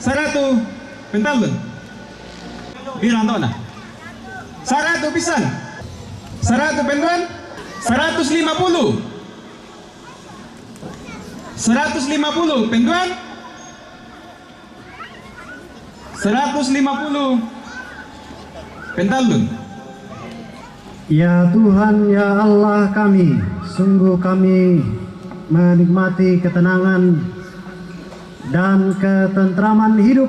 Saratu pentalun. Bilang tahu nah. Saratu pisan. Saratu penduan. 150. 150 penduan. 150 pentalun. Ya Tuhan, ya Allah kami, sungguh kami menikmati ketenangan dan ketentraman hidup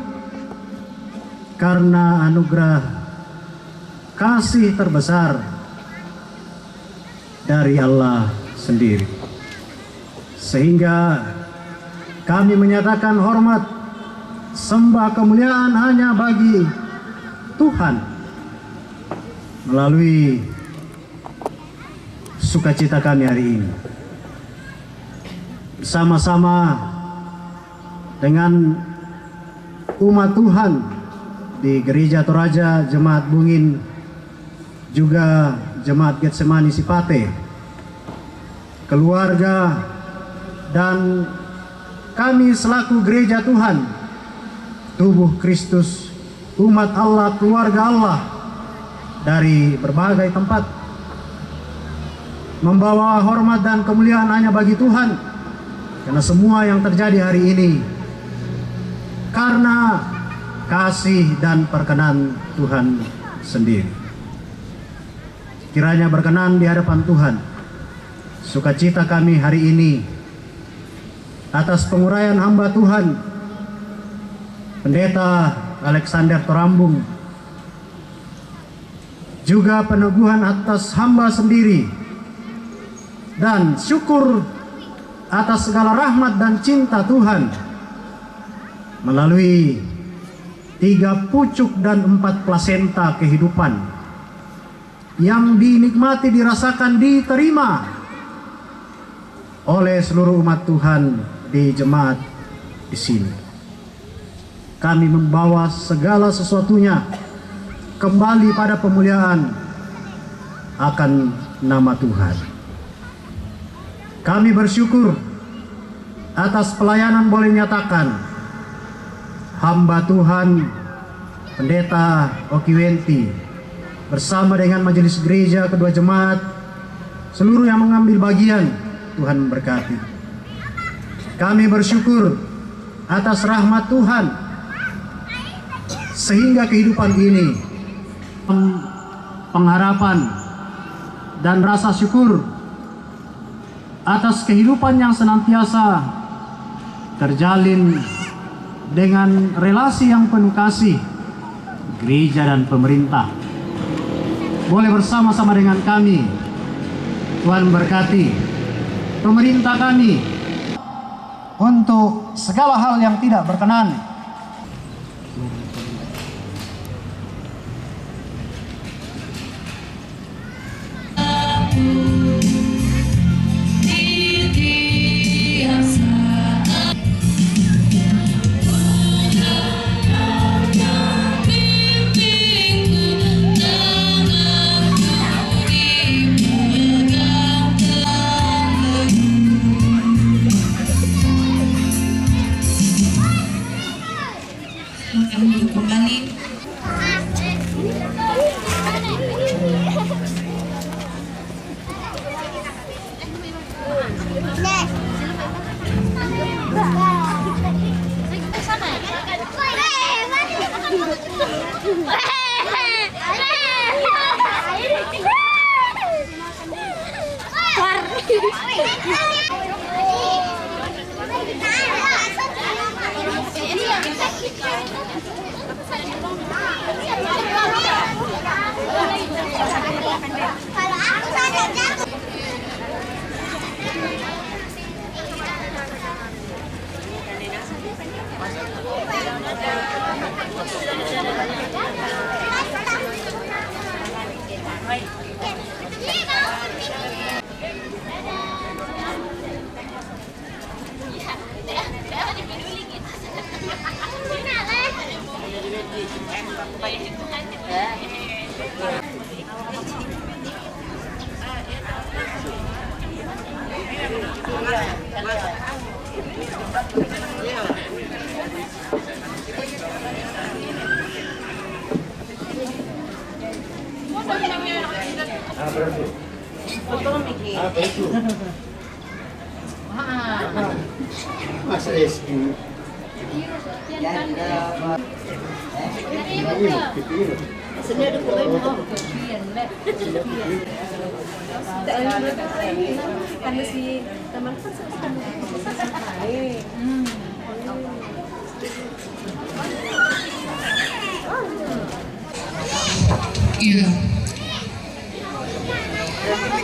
karena anugerah kasih terbesar dari Allah sendiri. Sehingga kami menyatakan hormat, sembah, kemuliaan hanya bagi Tuhan melalui sukacita kami hari ini. Bersama-sama dengan umat Tuhan di Gereja Toraja, Jemaat Bungin, juga Jemaat Getsemani Sipate, keluarga, dan kami selaku Gereja Tuhan, tubuh Kristus, umat Allah, keluarga Allah dari berbagai tempat, membawa hormat dan kemuliaan hanya bagi Tuhan, karena semua yang terjadi hari ini karena kasih dan perkenan Tuhan sendiri. Kiranya berkenan di hadapan Tuhan sukacita kami hari ini atas penguraian hamba Tuhan Pendeta Alexander Torambung, juga peneguhan atas hamba sendiri, dan syukur atas segala rahmat dan cinta Tuhan melalui 3 pucuk dan 4 plasenta kehidupan yang dinikmati, dirasakan, diterima oleh seluruh umat Tuhan di jemaat di sini. Kami membawa segala sesuatunya kembali pada pemuliaan akan nama Tuhan. Kami bersyukur atas pelayanan boleh nyatakan hamba Tuhan Pendeta Okiwenti bersama dengan majelis gereja, kedua jemaat, seluruh yang mengambil bagian. Tuhan memberkati. Kami bersyukur atas rahmat Tuhan sehingga kehidupan ini pengharapan dan rasa syukur atas kehidupan yang senantiasa terjalin dengan relasi yang penuh kasih gereja dan pemerintah. Boleh bersama-sama dengan kami. Tuhan berkati pemerintah kami untuk segala hal yang tidak berkenan. Ya,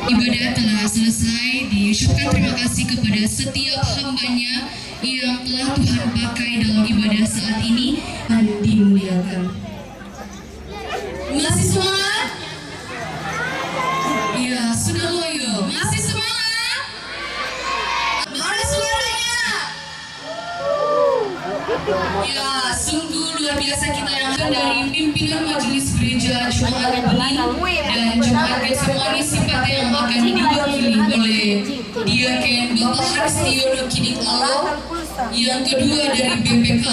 ibadah telah selesai. Diucapkan terima kasih kepada setiap hambanya yang telah Tuhan pakai dalam ibadah saat ini dan dimuliakan. Masih semangat? Ya, sudah loyo. Masih semangat? Mana suaranya? Ya, sungguh luar biasa kita yang dari pimpinan Majelis Gereja Jemaat Bening dan Jemaat Getsemani Sipate yang akan diwakili oleh Diaken Bapak Haristiono Kidik Alo, yang kedua dari BPK.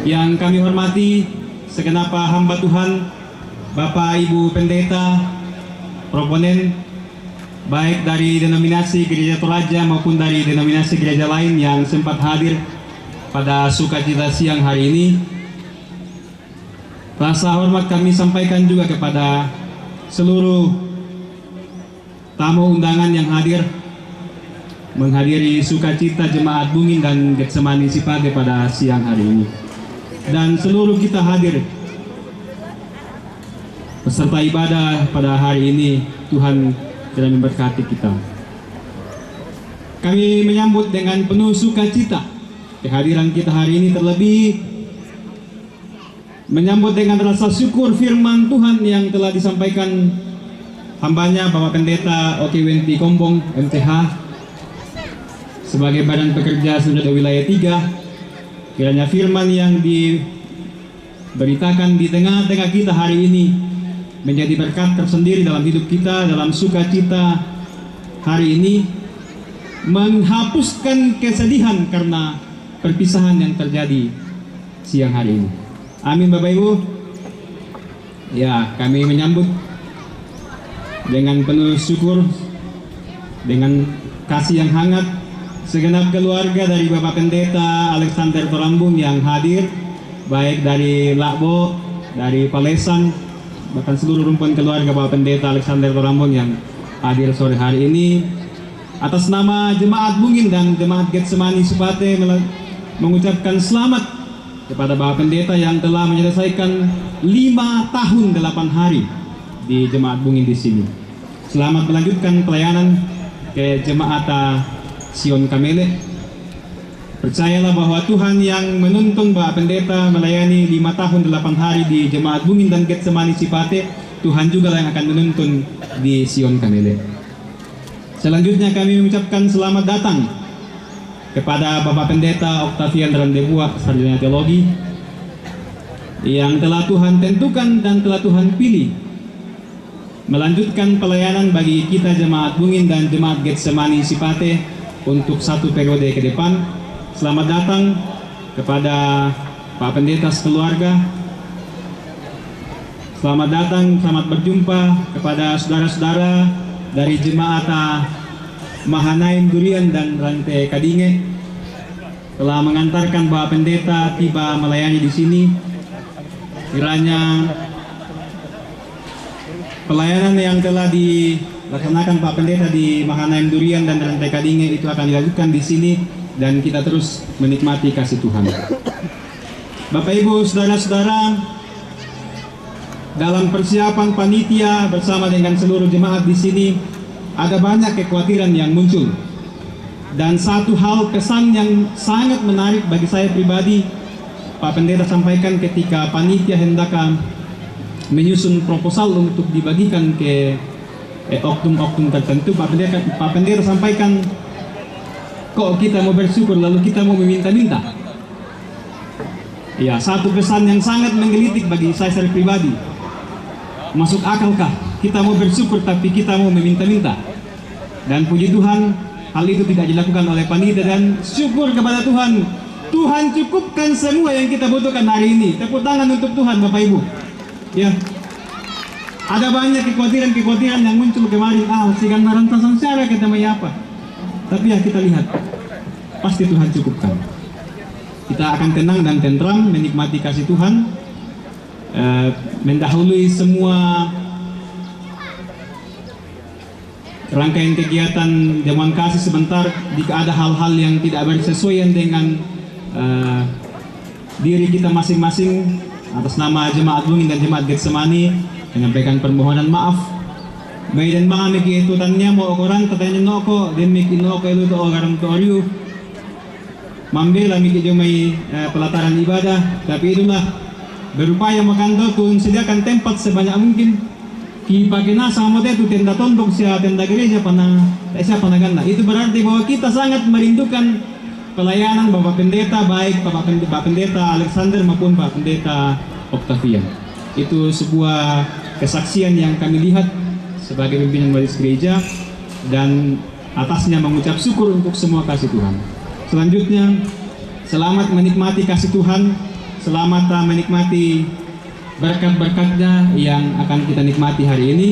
Yang kami hormati segenap hamba Tuhan, Bapak Ibu Pendeta, proponen, baik dari denominasi Gereja Toraja maupun dari denominasi gereja lain yang sempat hadir pada sukacita siang hari ini. Rasa hormat kami sampaikan juga kepada seluruh tamu undangan yang hadir menghadiri sukacita Jemaat Bungin dan Getsemani Sipate pada siang hari ini. Dan seluruh kita hadir peserta ibadah pada hari ini, Tuhan telah memberkati kita. Kami menyambut dengan penuh sukacita kehadiran kita hari ini, terlebih menyambut dengan rasa syukur firman Tuhan yang telah disampaikan hambanya Bapak Pendeta Oki Wenti Kombong MTH sebagai Badan Pekerja Saudara Wilayah 3. Kiranya firman yang diberitakan di tengah-tengah kita hari ini menjadi berkat tersendiri dalam hidup kita, dalam sukacita hari ini, menghapuskan kesedihan karena perpisahan yang terjadi siang hari ini. Amin Bapak Ibu. Ya, kami menyambut dengan penuh syukur, dengan kasih yang hangat segenap keluarga dari Bapak Pendeta Alexander Torambung yang hadir, baik dari Lakbo, dari Palesan, bahkan seluruh rumpun keluarga Bapak Pendeta Alexander Torambung yang hadir sore hari ini. Atas nama Jemaat Bungin dan Jemaat Getsemani Sipate mengucapkan selamat kepada Bapak Pendeta yang telah menyelesaikan 5 tahun 8 hari di Jemaat Bungin di sini. Selamat melanjutkan pelayanan ke Jemaat Sion Kamele. Percayalah bahwa Tuhan yang menuntun Bapak Pendeta melayani 5 tahun 8 hari di Jemaat Bungin dan Getsemani Sipate, Tuhan juga yang akan menuntun di Sion Kamele. Selanjutnya kami mengucapkan selamat datang kepada Bapak Pendeta Octavian Randebua, sarjana teologi, yang telah Tuhan tentukan dan telah Tuhan pilih melanjutkan pelayanan bagi kita Jemaat Bungin dan Jemaat Getsemani Sipate untuk 1 periode ke depan. Selamat datang kepada Pak Pendeta sekeluarga. Selamat datang, selamat berjumpa kepada saudara-saudara dari Jemaat Mahanaim Durian dan Rantai Kadinge telah mengantarkan Bapak Pendeta tiba melayani di sini. Kiranya pelayanan yang telah dilaksanakan Pak Pendeta di Mahanaim Durian dan Rantai Kadinge itu akan dilanjutkan di sini dan kita terus menikmati kasih Tuhan. Bapak Ibu, saudara-saudara, dalam persiapan panitia bersama dengan seluruh jemaat di sini ada banyak kekhawatiran yang muncul. Dan satu hal pesan yang sangat menarik bagi saya pribadi, Pak Pendeta sampaikan ketika panitia hendak menyusun proposal untuk dibagikan ke oknum-oknum tertentu. Pak Pendeta sampaikan, kok kita mau bersyukur lalu kita mau meminta-minta. Ya, satu pesan yang sangat menggelitik bagi saya secara pribadi. Masuk akalkah kita mau bersyukur tapi kita mau meminta-minta? Dan puji Tuhan, hal itu tidak dilakukan oleh panitia dan syukur kepada Tuhan. Tuhan cukupkan semua yang kita butuhkan hari ini. Tepuk tangan untuk Tuhan Bapak Ibu. Ya, ada banyak kekhawatiran yang muncul kemarin. Sigan marantasan secara kita apa. Tapi ya kita lihat, pasti Tuhan cukupkan. Kita akan tenang dan tentram menikmati kasih Tuhan, mendahului semua rangkaian kegiatan jamuan kasih sebentar. Jika ada hal-hal yang tidak bersesuaian dengan diri kita masing-masing, atas nama Jemaat Bungin dan Jemaat Getsemani menyampaikan permohonan maaf. Baik dan mga mikiitutannya mo orang tatanya no ko din mikino ko ilo to orang to oryu. Mambil mikir may pelataran ibadah, tapi itulah berupaya makando kung sediakan tempat sebanyak mungkin. Kipagina sama itu tenda tondok siya tenda gereja panaganda. Itu berarti bahwa kita sangat merindukan pelayanan Bapak Pendeta, baik Bapak Pendeta Alexander maupun Bapak Pendeta Octavian. Itu sebuah kesaksian yang kami lihat sebagai pimpinan majelis gereja, dan atasnya mengucap syukur untuk semua kasih Tuhan. Selanjutnya, selamat menikmati kasih Tuhan, selamat menikmati berkat-berkatnya yang akan kita nikmati hari ini.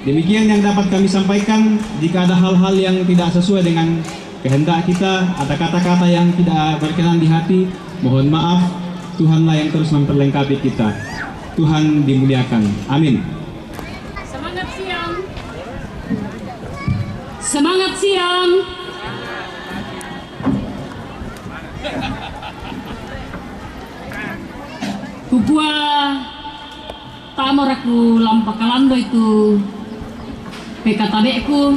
Demikian yang dapat kami sampaikan. Jika ada hal-hal yang tidak sesuai dengan kehendak kita, ada kata-kata yang tidak berkenan di hati, mohon maaf. Tuhanlah yang terus memperlengkapi kita. Tuhan dimuliakan. Amin. Semangat siang. Semangat siang. Kukua tamor aku lampakalando itu PKTB-ku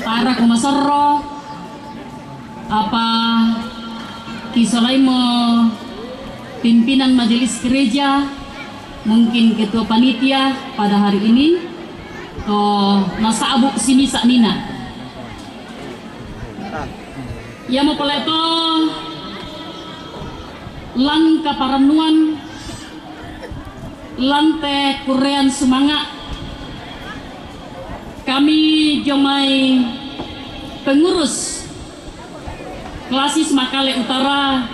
para ko masarro apa kisalay mo pimpinan majelis gereja, mungkin ketua panitia pada hari ini to nasabuk sini saknina ya mo paleto lan kaparanuan lante kurean semangat kami jomai pengurus Klasis Makale Utara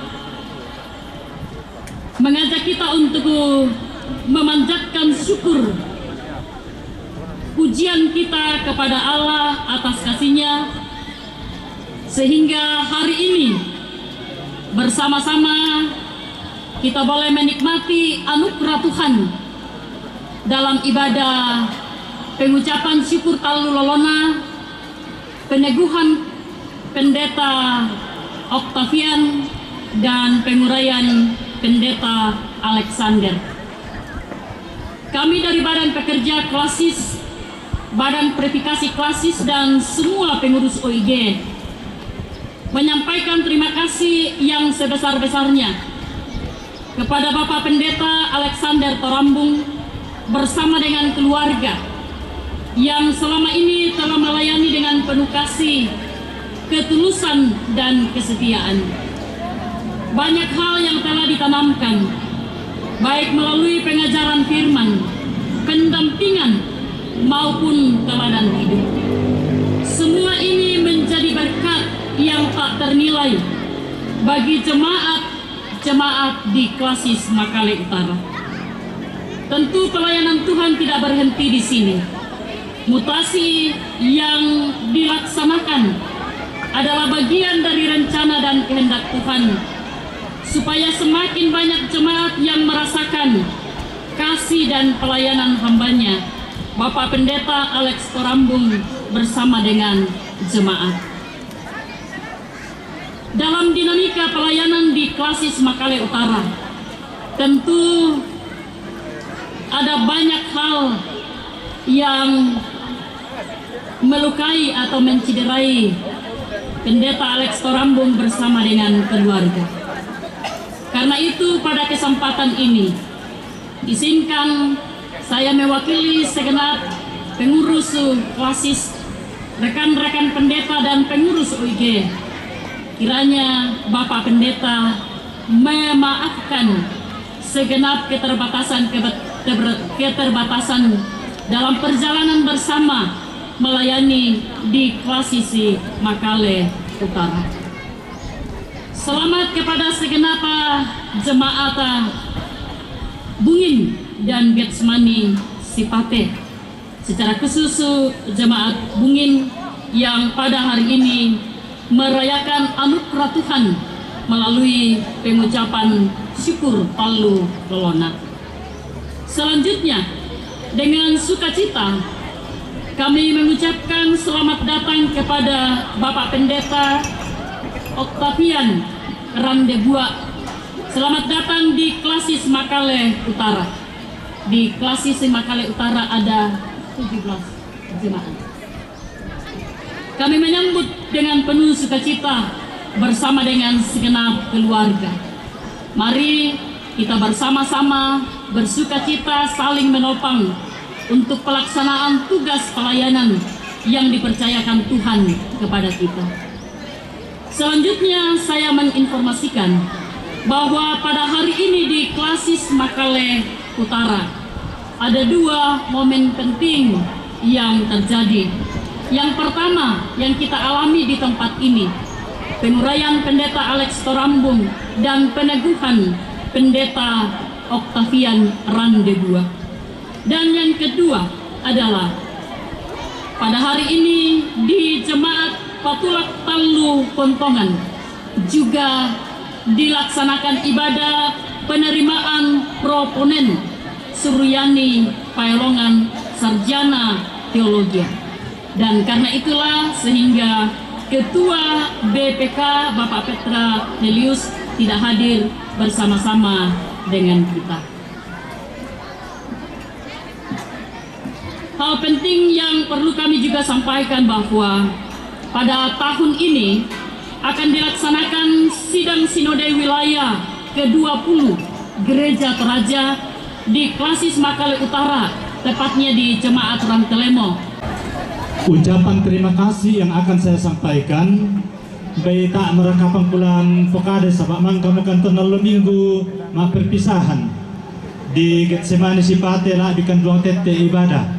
mengajak kita untuk memanjatkan syukur pujian kita kepada Allah atas kasih-Nya, sehingga hari ini bersama-sama kita boleh menikmati anugerah Tuhan dalam ibadah pengucapan syukur talu lolona peneguhan Pendeta Octavian dan penguraian Pendeta Alexander. Kami dari Badan Pekerja Klasis, Badan Verifikasi Klasis, dan semua pengurus OIG menyampaikan terima kasih yang sebesar-besarnya kepada Bapak Pendeta Alexander Torambung bersama dengan keluarga yang selama ini telah melayani dengan penuh kasih, ketulusan, dan kesetiaan. Banyak hal yang telah ditanamkan, baik melalui pengajaran firman, pendampingan, maupun teladan hidup. Semua ini menjadi berkat yang tak ternilai bagi jemaat di Klasis Makale Utara. Tentu pelayanan Tuhan tidak berhenti di sini. Mutasi yang dilaksanakan adalah bagian dari rencana dan kehendak Tuhan, supaya semakin banyak jemaat yang merasakan kasih dan pelayanan hambanya, Bapak Pendeta Alex Torambung bersama dengan jemaat. Dalam dinamika pelayanan di Klasis Makale Utara, tentu ada banyak hal yang melukai atau menciderai Pendeta Alex Torambung bersama dengan keluarga. Karena itu pada kesempatan ini izinkan saya mewakili segenap pengurus Klasis, rekan-rekan pendeta dan pengurus OIG, kiranya Bapak Pendeta memaafkan segenap keterbatasan dalam perjalanan bersama melayani di Klasis Makale Utara. Selamat kepada segenap jemaat Bungin dan Getsemani Sipate, secara khusus jemaat Bungin yang pada hari ini merayakan anugerah Tuhan melalui pengucapan syukur Palu Lolona. Selanjutnya, dengan sukacita kami mengucapkan selamat datang kepada Bapak Pendeta Octavian Randebua. Selamat datang di Klasis Makale Utara. Di Klasis Makale Utara ada 17 jemaat. Kami menyambut dengan penuh sukacita bersama dengan segenap keluarga. Mari kita bersama-sama bersukacita saling menopang untuk pelaksanaan tugas pelayanan yang dipercayakan Tuhan kepada kita. Selanjutnya saya menginformasikan bahwa pada hari ini di Klasis Makale Utara ada 2 momen penting yang terjadi. Yang pertama yang kita alami di tempat ini, penguraian Pendeta Alex Torambung dan peneguhan Pendeta Octavian Randebua. Dan yang kedua adalah pada hari ini di Jemaat Patulak Talu Kontongan juga dilaksanakan ibadah penerimaan proponen Suryani Paelongan Sarjana Teologi. Dan karena itulah sehingga Ketua BPK Bapak Petra Helius tidak hadir bersama-sama dengan kita. Hal penting yang perlu kami juga sampaikan bahwa pada tahun ini akan dilaksanakan sidang sinode wilayah ke-20 Gereja Teraja di Klasis Makale Utara, tepatnya di Jemaat Rantelemo. Ucapan terima kasih yang akan saya sampaikan baik tak merekapan bulan Pokade sabak mangka makan tonal minggu mak perpisahan di Getsemani Sipate lah bikan 2 tete ibadah.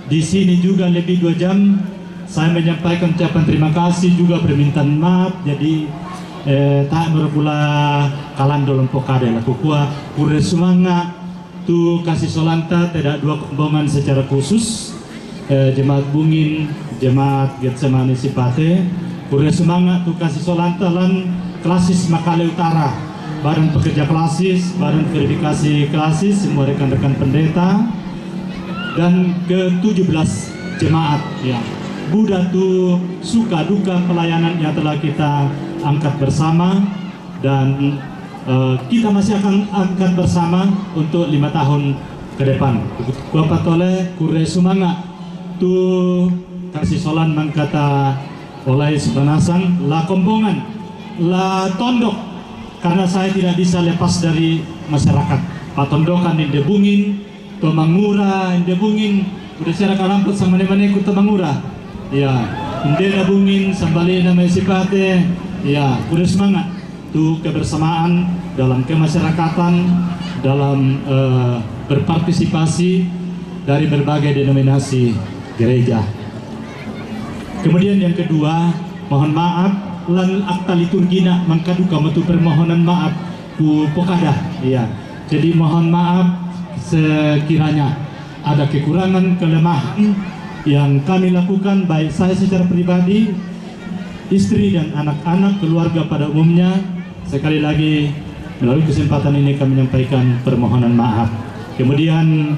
Di sini juga lebih 2 jam. Saya menyampaikan ucapan terima kasih juga permintaan maaf. Jadi tak merepula kalan dalam Pokade lah kukua kure sumanga tu kasih solanta tidak 2 kumbongan secara khusus. Jemaat Bungin, Jemaat Getsemani Sipate, kure semangat tu kasih solanta lan Klasis Makale Utara, Badan Pekerja Klasis, Badan Verifikasi Klasis, semua rekan-rekan pendeta, dan ke-17 jemaat ya. Buddha tu suka duka pelayanan yang telah kita angkat bersama, dan kita masih akan angkat bersama untuk 5 tahun ke depan. Bapak Tole kure semangat tu kasih solan mangkata oleh sebenasang la kombongan la tondok, karena saya tidak bisa lepas dari masyarakat. Patondokan yang debungin tomangura yang debungin udah secara kalamput sama mana ku tomangura ya inde debungin sambali nama Sipate ya udah semangat tu kebersamaan dalam kemasyarakatan, dalam berpartisipasi dari berbagai denominasi gereja. Kemudian yang kedua, mohon maaf lan akta liturgina mangkaduka metu permohonan maaf ku pokada ya. Jadi mohon maaf sekiranya ada kekurangan, kelemahan yang kami lakukan, baik saya secara pribadi, istri dan anak-anak, keluarga pada umumnya. Sekali lagi melalui kesempatan ini kami menyampaikan permohonan maaf. Kemudian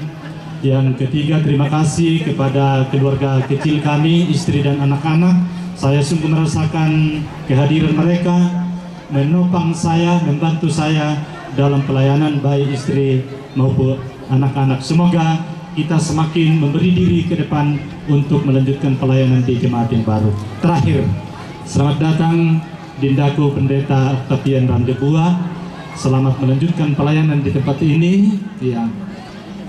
yang ketiga, terima kasih kepada keluarga kecil kami, istri dan anak-anak. Saya sungguh merasakan kehadiran mereka, menopang saya, membantu saya dalam pelayanan baik istri maupun anak-anak. Semoga kita semakin memberi diri ke depan untuk melanjutkan pelayanan di jemaat yang baru. Terakhir, selamat datang Dindaku Pendeta Octavian Randebua. Selamat melanjutkan pelayanan di tempat ini ya,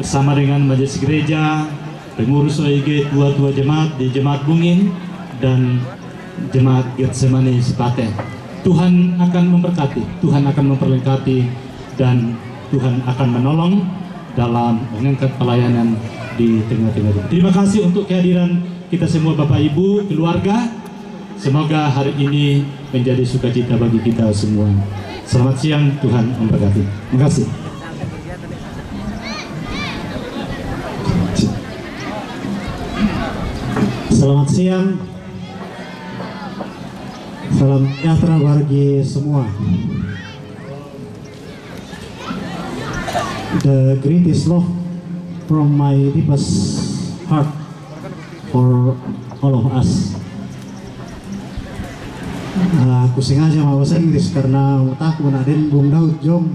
bersama dengan majelis gereja, pengurus OIG, tua-tua jemaat di Jemaat Bungin dan Jemaat Getsemani Sipate. Tuhan akan memberkati, Tuhan akan memperlengkapi, dan Tuhan akan menolong dalam mengangkat pelayanan di tengah-tengah. Terima kasih untuk kehadiran kita semua Bapak Ibu, keluarga. Semoga hari ini menjadi sukacita bagi kita semua. Selamat siang, Tuhan memberkati. Terima kasih. Selamat siang. Salam sejahtera bagi semua. The greatest love from my deepest heart for all of us. Aku sengaja mau bahasa Inggris karena aku naden Bung Daud Jom.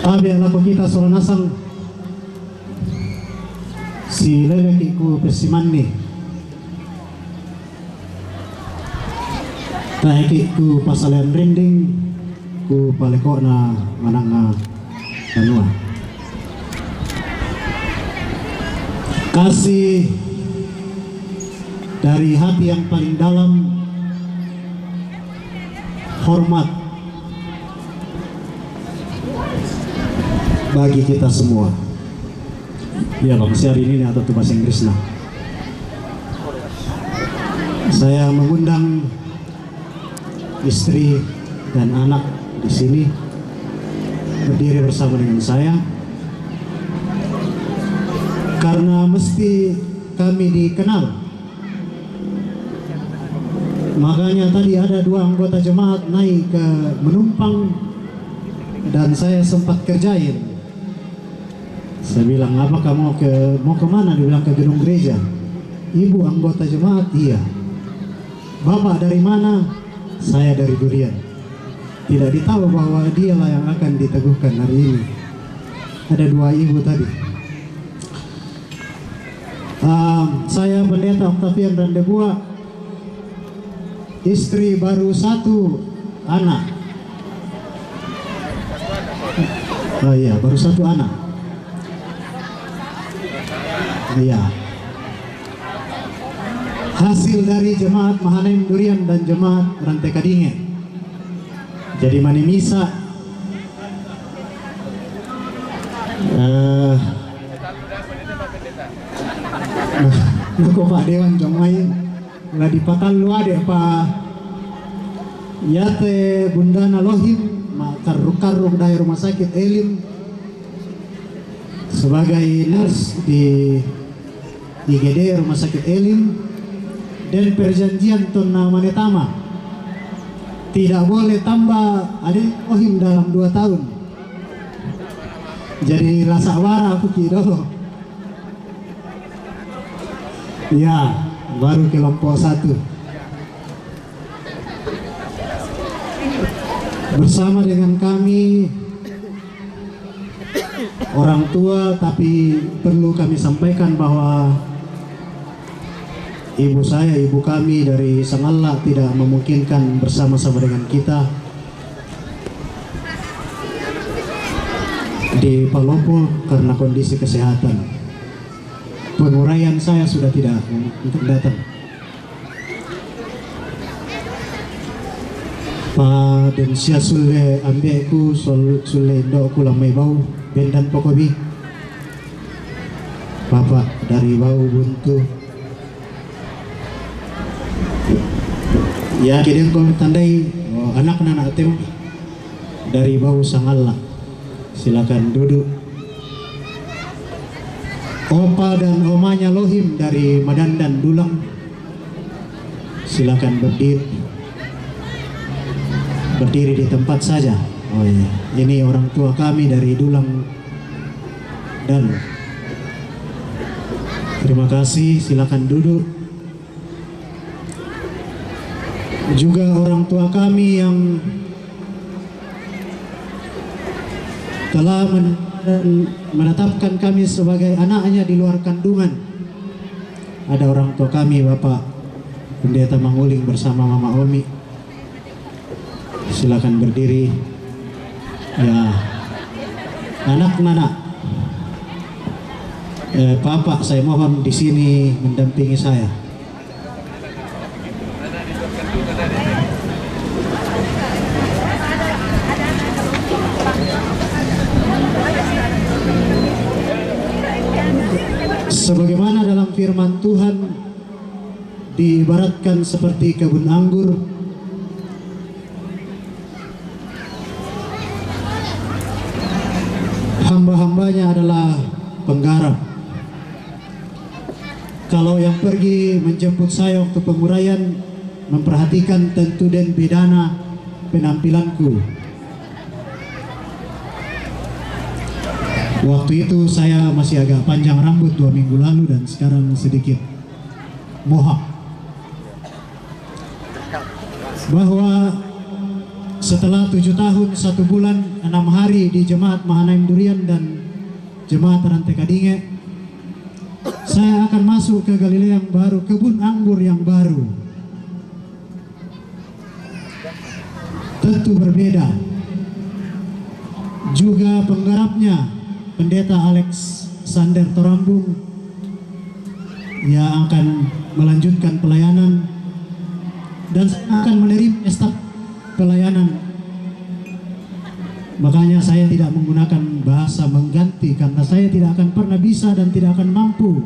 Abi alapo kita soranasang si lelaki ku persimanni taiki ku pasalen rinding ku paleko na manang danua kasih dari hati yang paling dalam, hormat bagi kita semua. Ya bang, hari ini atau tuh bahasa Inggris nah. Saya mengundang istri dan anak di sini berdiri bersama dengan saya karena mesti kami dikenal. Makanya tadi ada 2 anggota jemaat naik ke menumpang dan saya sempat kerjain. Saya bilang, apakah mau kemana? Dia bilang ke gedung gereja. Ibu anggota jemaat? Iya. Bapak dari mana? Saya dari Durian. Tidak ditahu bahwa dialah yang akan diteguhkan hari ini. Ada 2 ibu tadi. Saya pendeta Octavian Randebua, istri baru 1 anak. Oh iya, baru 1 anak. Iya. Hasil dari jemaat Mahanaim Durian dan jemaat Rantai Kadinge. Jadi mani misa Nako Pak Dewan Jomai lah di Patalu ada Pak Yate Bundana Lohim karuk-karuk dari rumah sakit Elim sebagai nurse di IGD rumah sakit Elim, dan perjanjian Tonna Manetama tidak boleh tambah adik Ohim dalam 2 tahun. Jadi rasa wara aku kira ya baru kelompok 1 bersama dengan kami orang tua, tapi perlu kami sampaikan bahwa ibu saya, ibu kami dari Sangalla tidak memungkinkan bersama-sama dengan kita di Palopo karena kondisi kesehatan. Penguraian saya sudah tidak untuk datang. Pa dan sia sulle ambeku sulle doku lamai bau bendan pokobi. Bapak dari bau buntu. Ya kideng ko tandai anak-anak tem dari bau Sangalla. Silakan duduk. Opa dan omanya Lohim dari Madandan Dulang. Silakan berdiri di tempat saja. Oh iya, ini orang tua kami dari Dulang dan terima kasih, silakan duduk. Juga orang tua kami yang telah menetapkan kami sebagai anaknya di luar kandungan. Ada orang tua kami, Bapak Pendeta Manguling bersama Mama Omi. Silakan berdiri. Ya, anak-anak, Bapak saya mohon di sini mendampingi saya. Sebagaimana dalam firman Tuhan diibaratkan seperti kebun anggur, hamba-hambanya adalah penggarap. Kalau yang pergi menjemput saya waktu penguraian memperhatikan tentu dan bedana penampilanku. Waktu itu saya masih agak panjang rambut 2 minggu lalu dan sekarang sedikit mohak. Bahwa setelah 7 tahun 1 bulan 6 hari di Jemaat Mahanaim Durian dan Jemaat Rantai Kadinge, saya akan masuk ke Galilea yang baru, kebun anggur yang baru. Tentu berbeda. Juga penggarapnya Pendeta Alexander Torambung yang akan melanjutkan pelayanan dan akan menerima staf pelayanan. Makanya saya tidak menggunakan bahasa mengganti karena saya tidak akan pernah bisa dan tidak akan mampu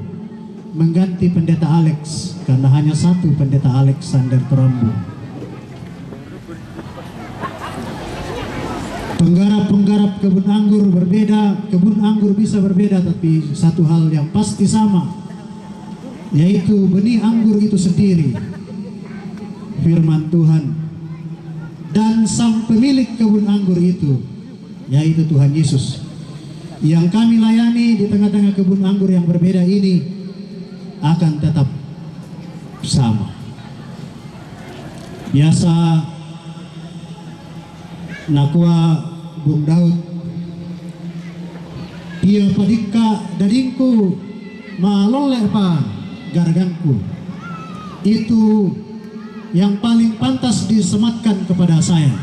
mengganti Pendeta Alex karena hanya satu Pendeta Alexander Torambung. Penggarap-penggarap kebun anggur berbeda, kebun anggur bisa berbeda, tapi satu hal yang pasti sama, yaitu benih anggur itu sendiri, firman Tuhan. Dan sang pemilik kebun anggur itu, yaitu Tuhan Yesus. Yang kami layani di tengah-tengah kebun anggur yang berbeda ini akan tetap sama. Biasa nakua Bung Daud, dia padika dadingku maloleh pa gargangku. Itu yang paling pantas disematkan kepada saya.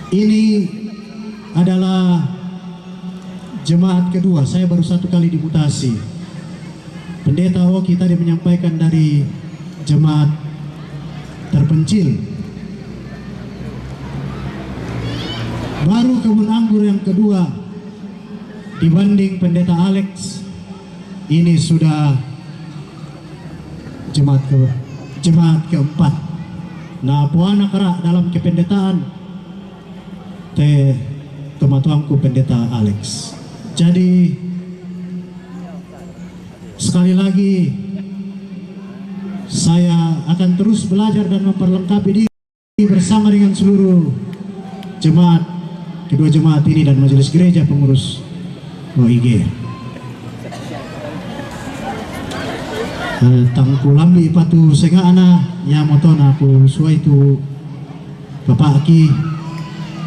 Ini adalah jemaat kedua, saya baru 1 kali dimutasi. Pendeta Woki tadi menyampaikan dari jemaat terpencil. Baru kebun anggur yang kedua dibanding Pendeta Alex, ini sudah jemaat keempat. Nah, puana kera dalam kependetaan tematuangku Pendeta Alex. Jadi sekali lagi saya akan terus belajar dan memperlengkapi diri bersama dengan seluruh jemaat, kedua jemaat ini dan majelis gereja pengurus OIG. Tangku lambi patu senga ana ya motona aku suai tu bapak aki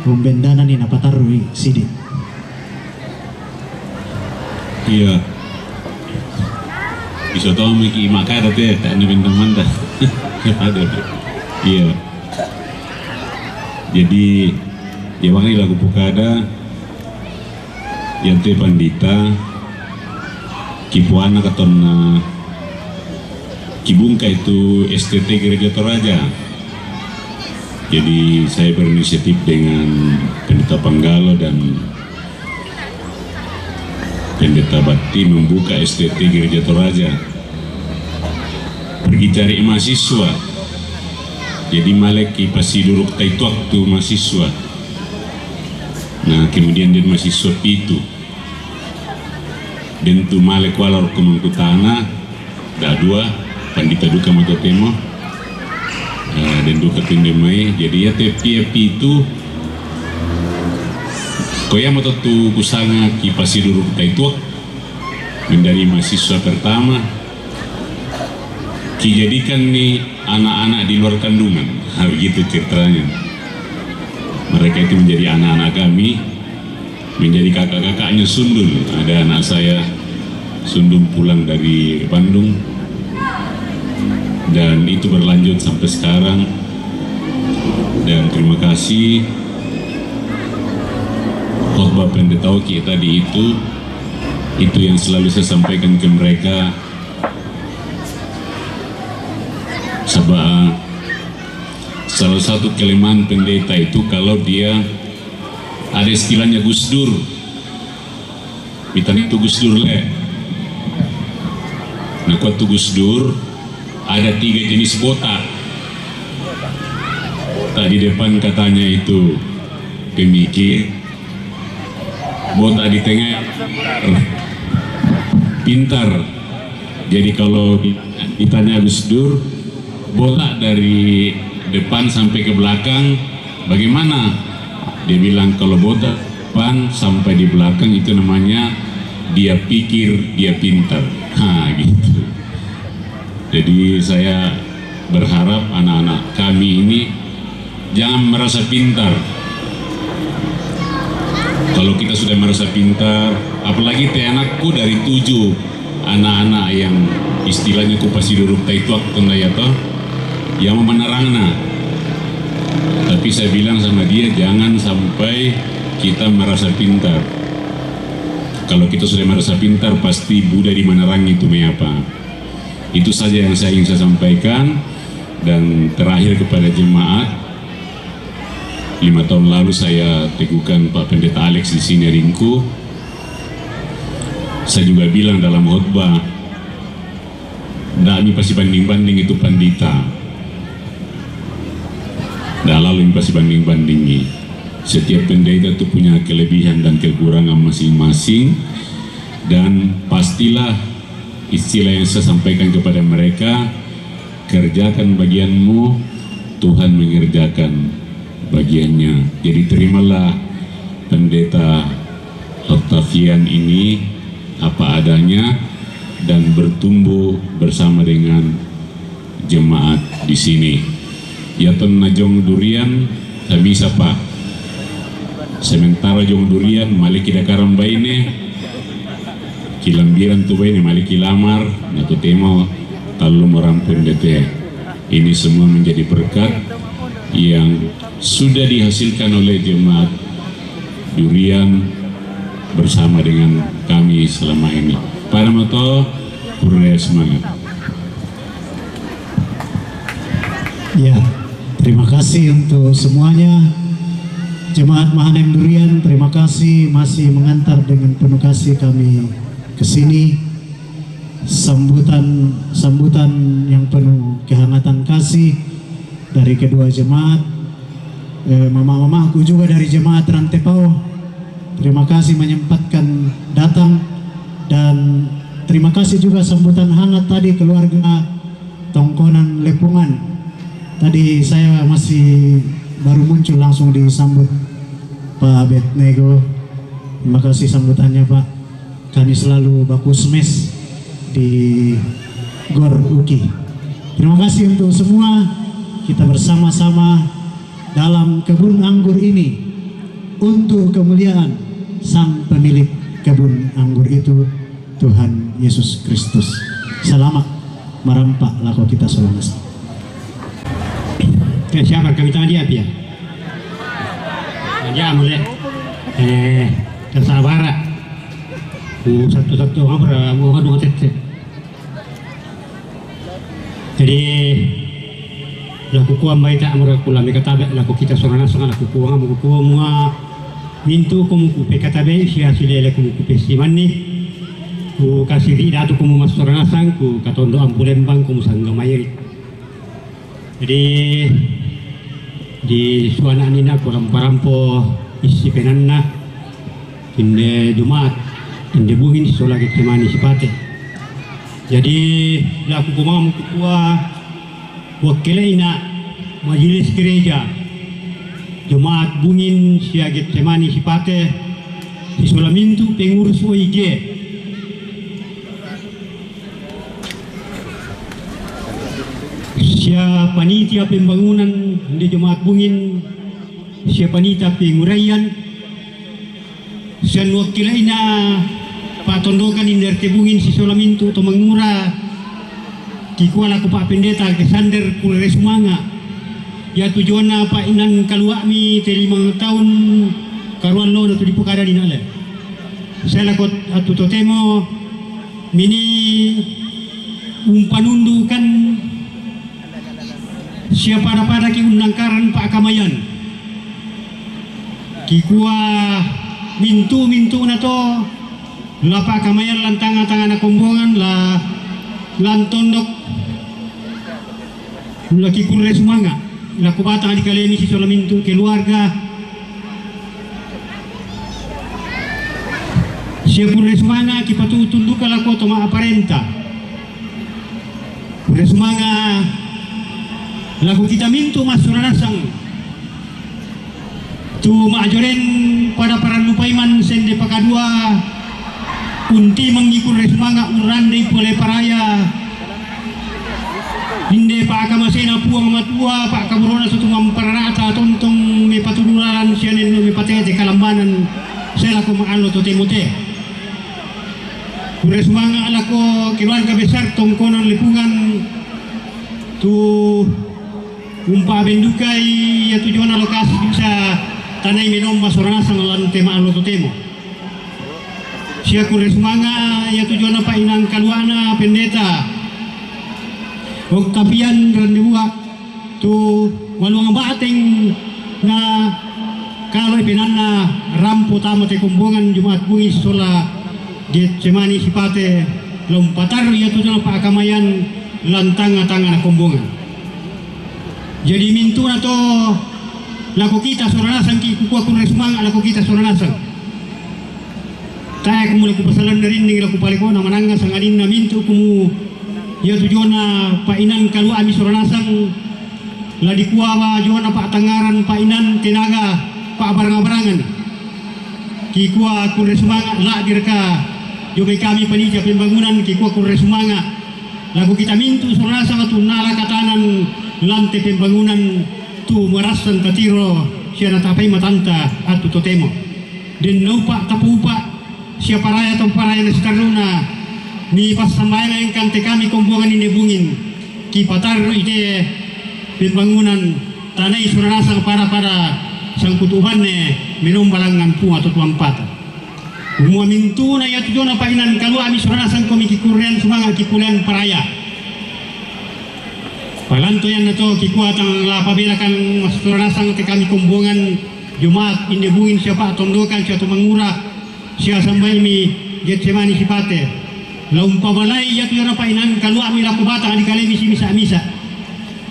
pembendana ni napatarui sidik. Iya. Bisa tahu miki makar teh tak ada teman dah. Ada. Iya. Jadi ya wangi lagu pukada yang te pandita kipuana katon kibungka itu STT Gereja Toraja. Jadi saya berinisiatif dengan Pendeta Panggalo dan Pendeta Bakti membuka STT Gereja Toraja. Pergi cari mahasiswa. Jadi maleki pasti duruk itu waktu mahasiswa. Nah kemudian dia mahasiswa itu. Dan tu malek walor kemangkutana dah 2 pandita duka matotemo dan duka tindemai. Jadi ya tepi itu koya matotu kusanga ki pasti duruk itu dari mahasiswa pertama ki jadikan nih anak-anak di luar kandungan. Begitu ceritanya. Mereka itu menjadi anak-anak kami, menjadi kakak-kakaknya Sundul. Ada anak saya Sundul pulang dari Bandung dan itu berlanjut sampai sekarang. Dan terima kasih khotbah Pendeta Woki tadi itu yang selalu saya sampaikan ke mereka. Sebab salah satu kelemahan pendeta itu kalau dia ada istilahnya Gus Dur. Kita itu Gus Dur le. Nah, waktu Gus Dur ada 3 jenis botak. Tadi depan katanya itu pemikir, botak di tengah pintar, Jadi kalau ditanya Gus Dur, bola dari depan sampai ke belakang bagaimana? Dia bilang kalau bola depan sampai di belakang itu namanya dia pikir dia pintar. Gitu. Jadi saya berharap anak-anak kami ini jangan merasa pintar. Kalau kita sudah merasa pintar, apalagi teh anakku dari 7 anak-anak yang istilahnya ku pasti duduk taituak tendayato yang menerangna. Tapi saya bilang sama dia, jangan sampai kita merasa pintar. Kalau kita sudah merasa pintar, pasti Buddha di menerang itu apa. Itu saja yang saya ingin saya sampaikan. Dan terakhir kepada jemaat, 5 tahun lalu saya teguhkan Pak Pendeta Alex di sini ringku. Saya juga bilang dalam khotbah, ndak pasti banding-banding itu pandita. Ndak lalu pasti banding-bandingi. Setiap pendeta itu punya kelebihan dan kekurangan masing-masing, dan pastilah istilah yang saya sampaikan kepada mereka, kerjakan bagianmu, Tuhan mengerjakan bagiannya. Jadi terimalah Pendeta Octavian ini apa adanya dan bertumbuh bersama dengan jemaat di sini. Ya ton najong durian kami sapa. Sementara jong durian maliki dakaram baine kilambiran tu baine maliki lamar natu temo kalau merampun dete. Ini semua menjadi berkat yang sudah dihasilkan oleh jemaat durian bersama dengan kami selama ini. Paramato, puraya semangat. Ya, terima kasih untuk semuanya. Jemaat Mahanem Durian, terima kasih masih mengantar dengan penuh kasih kami ke sini. Sambutan yang penuh kehangatan kasih dari kedua jemaat. Mama-mamaku juga dari jemaat Rantepao. Terima kasih menyempatkan datang, dan terima kasih juga sambutan hangat tadi keluarga Tongkonan Lepungan. Tadi saya masih baru muncul langsung disambut Pak Betnego. Terima kasih sambutannya Pak. Kami selalu baku semes di Gor Uki. Terima kasih untuk semua. Kita bersama-sama dalam kebun anggur ini untuk kemuliaan Sang pemilik kebun anggur itu, Tuhan Yesus Kristus. Selamat merampak lako kita selamat. Siapa kami tadi apa ya? Ya mulai kesabara. Satu-satu orang mau ngadu tete. Jadi laku kuam baik tak murah kulam katabe laku kita sorana laku kuam mua mintu kumu kupe katabe sia silele kumu kupe simani ku kasih datu kumu mas sorana sang ku katondo ampulembang kumu sangga mayri. Jadi di suana nina kurang parampo isi penanna inde Jumat inde bungin solagi kemani sipate. Jadi laku kumam kukua wakilina majelis gereja Jemaat Bungin Siaget Temani Sipate Isolamintu pengurus OIG sia panitia pembangunan di Jemaat Bungin, sia panitia penguraian, sia wakilina patondokan indar Bungin si Solamintu to mengura kikuala ku Pak Pendeta Alexander Kulere Sumanga. Ya tujuannya apa inan kaluami te 5 tahun karuan lo tu di pukada di nale. Saya lakot atu totemo mini umpanundu kan siapa pada ki unangkaran Pak Kamayan. Kikua mintu na to la Pak Kamayan lantanga-tanga na kombongan la lantondok laki Kulere Sumanga. Laku batang di kali ini si Solamintu keluarga siapun resmanga kipatu tunduk laku toma aparenta Resumanga laku kita mintu mas suranasang tu maajoren pada para lupaiman sende pakadua kunti mengikut resumanga urande pole paraya hinde pak akamasena puang matua pak kaburona satu mamparata tontong me patuluran sianen me patete kalambanan sela ko maalo to temote resumanga alako keluarga besar tongkonan lipungan tu umpa bendukai ya tujuan lokasi bisa tanai menom masoranasang lan tema alo temo sia kure semanga ya tujuan apa inang kaluana pendeta oktapian randewa tu waluang bateng na kalau pinanna rampo tamo te kumbungan Jumat bungi sola Getsemani sipate lompatar ya tujuan apa akamayan lantanga-tanga na kumbungan. Jadi mintu na to laku kita soranasan ki kukuha kun resumang laku kita soranasan. Tayo kumula ko pasalan na rin laku paliko na mananga sang alin na mintu kumu ya tujuan na painan kalu ami soranasan ladi kuwa juan na patangaran painan tenaga pa barang-barangan. Ki kuha kun resumang la dirka jumay kami panitia pembangunan ki kuha kun resumang lagu kita mintu sorasa tu nala katanan lantai pembangunan tu merasan tatiro siya natapai matanta atu totemo din naupa tapupa siya paraya tong paraya na sitaruna ni pasambayan yang kante kami kumbungan ini bungin ki patar ide pembangunan tanai sorasa para sang kutuhan ne minum balangan pu atau tuampata umua mintu na ya tujuan apa inan kalau ami soranasan komiki kurian sumanga kikulan paraya palanto yan na to kikuatang lapabirakan mas soranasan te kami kumbungan Jumat indebungin siapa tondokan siya tumangura siya sambay mi Getsemani sipate laumpabalay ya tujuan apa inan kalau ami lakubata di kali misa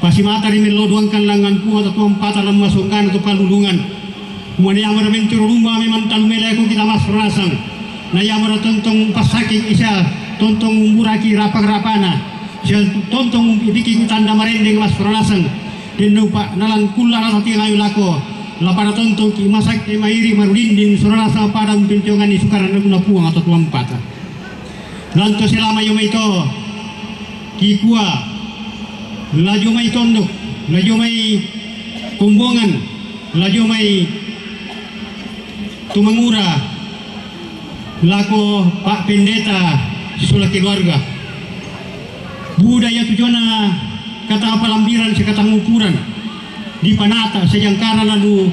pasimata rin meloduangkan langan pu atau tuampata lang masungkan atau palulungan Mani amara mentiro rumah memang talumela ko kita mas rasang. Na yamara tontong pasaking isa tontong muraki rapang-rapana. Siya tontong ibiki tanda marendeng mas rasang. Dino pa nalang kula sa tingayo lako. Lapara tontong ki masak ki mairi marulinding surasa pada umpintiongan ni sukaran na puang atau tuampata. Lanto selama yung ito kikua laju may tondok laju may kumbongan laju may tumangura lako Pak Pendeta sisula keluarga budaya tujuan kata palambiran sa kata ngupuran di panata sa jangkara lalu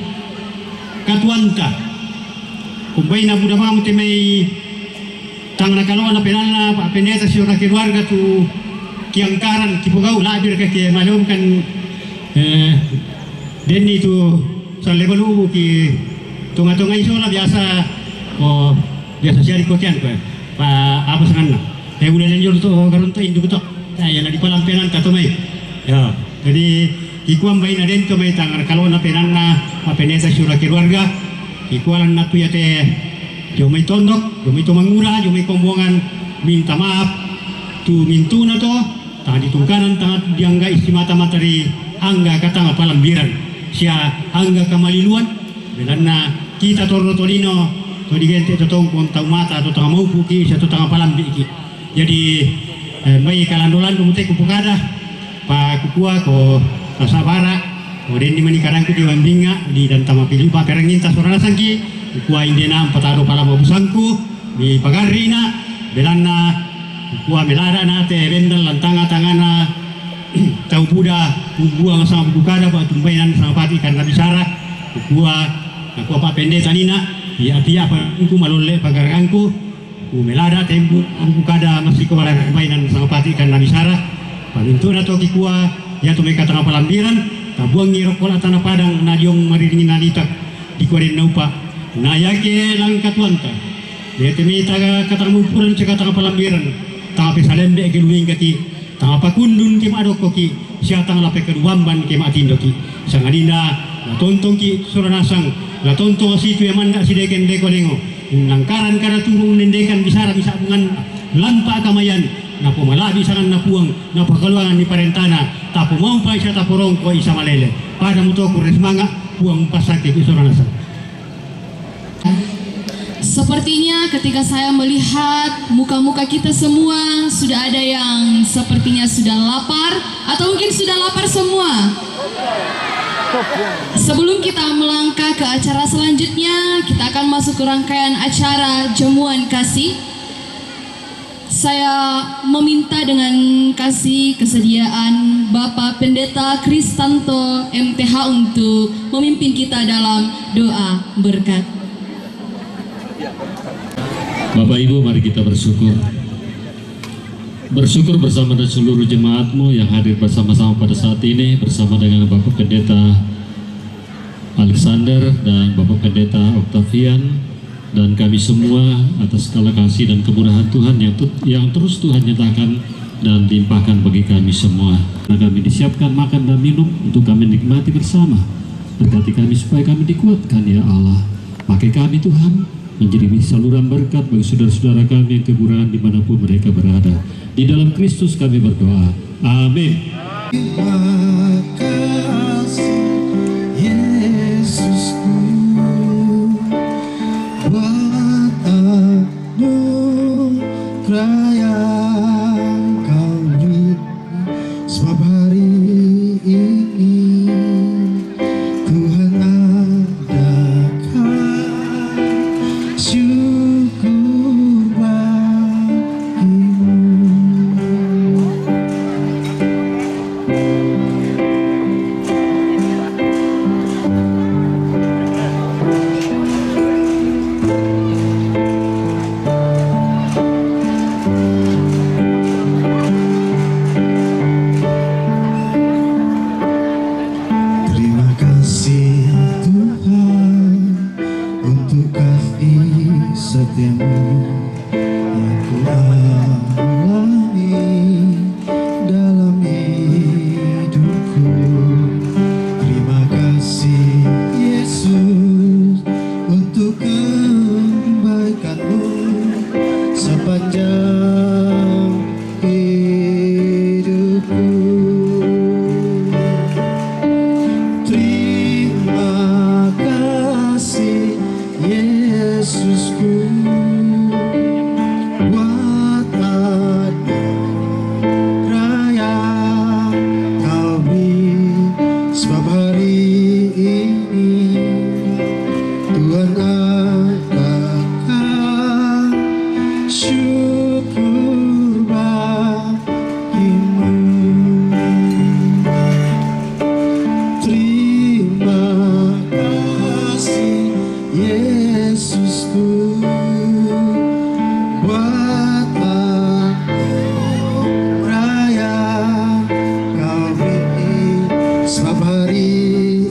katuanta kumbay na buda mamu may tang nakalawa na penala Pak Pendeta sisula keluarga tu kiangkaran kipugau labir ke malum kan denni tu sa lebalu ki tunga-tunga iso lah biasa siya kotian ko apa sangan na udah lanjut to karon to induk to ya na di palampenan ka to may ya jadi ikuam bay na den to may tangar kalau na penan na Pendeta sura keluarga ikualan na tu ya te yo may tondok yo may tumangura yo may kumbungan minta maaf tu mintu na to tadi tungkanan tangat diangga istimata materi angga katanga palambiran siya angga kamaliluan belan na kita torno tolino to digente to tong kon tau mata to tanga mau puki sa to tanga palambi iki jadi may kalandolan dumute ku pukada pa kukua ko sabara Kemudian di manikarang ku diwambinga di dan tama pilih pa perangin tas soranasan ki kukua indena patado pala mabusangku di pagarina belana kukua melara na te bendal lantanga tangana tau buda kubuang sama bukada pa tumpainan sama pati kan nabisara kukua aku apa Pendeta nina ya apa aku malole pagarangku melada tembu aku kada masih kemarin mainan sama pati kan nabisara palintu na to kikua ya to mereka tengah palambiran tabuang ngiro kola tanah padang najong mariringin nalitak di kuarin naupa na yake lang katuanta ya temi taga katang mupuran sa katang palambiran tapi salembe ke luwing kaki tanga pakundun kim adok ki siya tang lape keduamban kim atindoki sangadina na tontong ki suranasang la tonto situ yang manda si deken deko lengo nangkaran kara turun nendekan bisara bisa bungan lampa kamayan na pumalabi sa napuang napakaluangan ni parentana tapo mampay sa taporong ko isa malele pada muto ko resmanga puang pasakit isoranasa. Sepertinya ketika saya melihat muka-muka kita semua sudah ada yang sepertinya sudah lapar atau mungkin sudah lapar semua. Sebelum kita melangkah ke acara selanjutnya, kita akan masuk ke rangkaian acara jamuan kasih. Saya meminta dengan kasih kesediaan Bapak Pendeta Kristanto MTH untuk memimpin kita dalam doa berkat. Bapak Ibu, mari kita bersyukur. Bersyukur bersama dengan seluruh jemaatmu yang hadir bersama-sama pada saat ini, bersama dengan Bapak Pendeta Alexander dan Bapak Pendeta Octavian, dan kami semua atas segala kasih dan kemurahan Tuhan yang terus Tuhan nyatakan dan limpahkan bagi kami semua. Nah, kami disiapkan makan dan minum untuk kami nikmati bersama. Berkati kami supaya kami dikuatkan ya Allah. Pakai kami Tuhan menjadi saluran berkat bagi saudara-saudara kami yang kekurangan dimanapun mereka berada. Di dalam Kristus kami berdoa. Amin. Terima kasih Yesusku buat anugerah Kau beri sebab hari ini Tuhan adakan syukur bagimu. Terima kasih Tuhan untuk kasih setiamu yang ku alami dalam hidupku. Terima kasih Yesus untuk kebaikan-Mu sepanjang hidupku. Terima kasih Yesusku buat anugerah yang Kau beri sebab hari ini Tuhan adakan syukur bagimu. Terima kasih Yesusku buat anugerah yang Kau beri sebab hari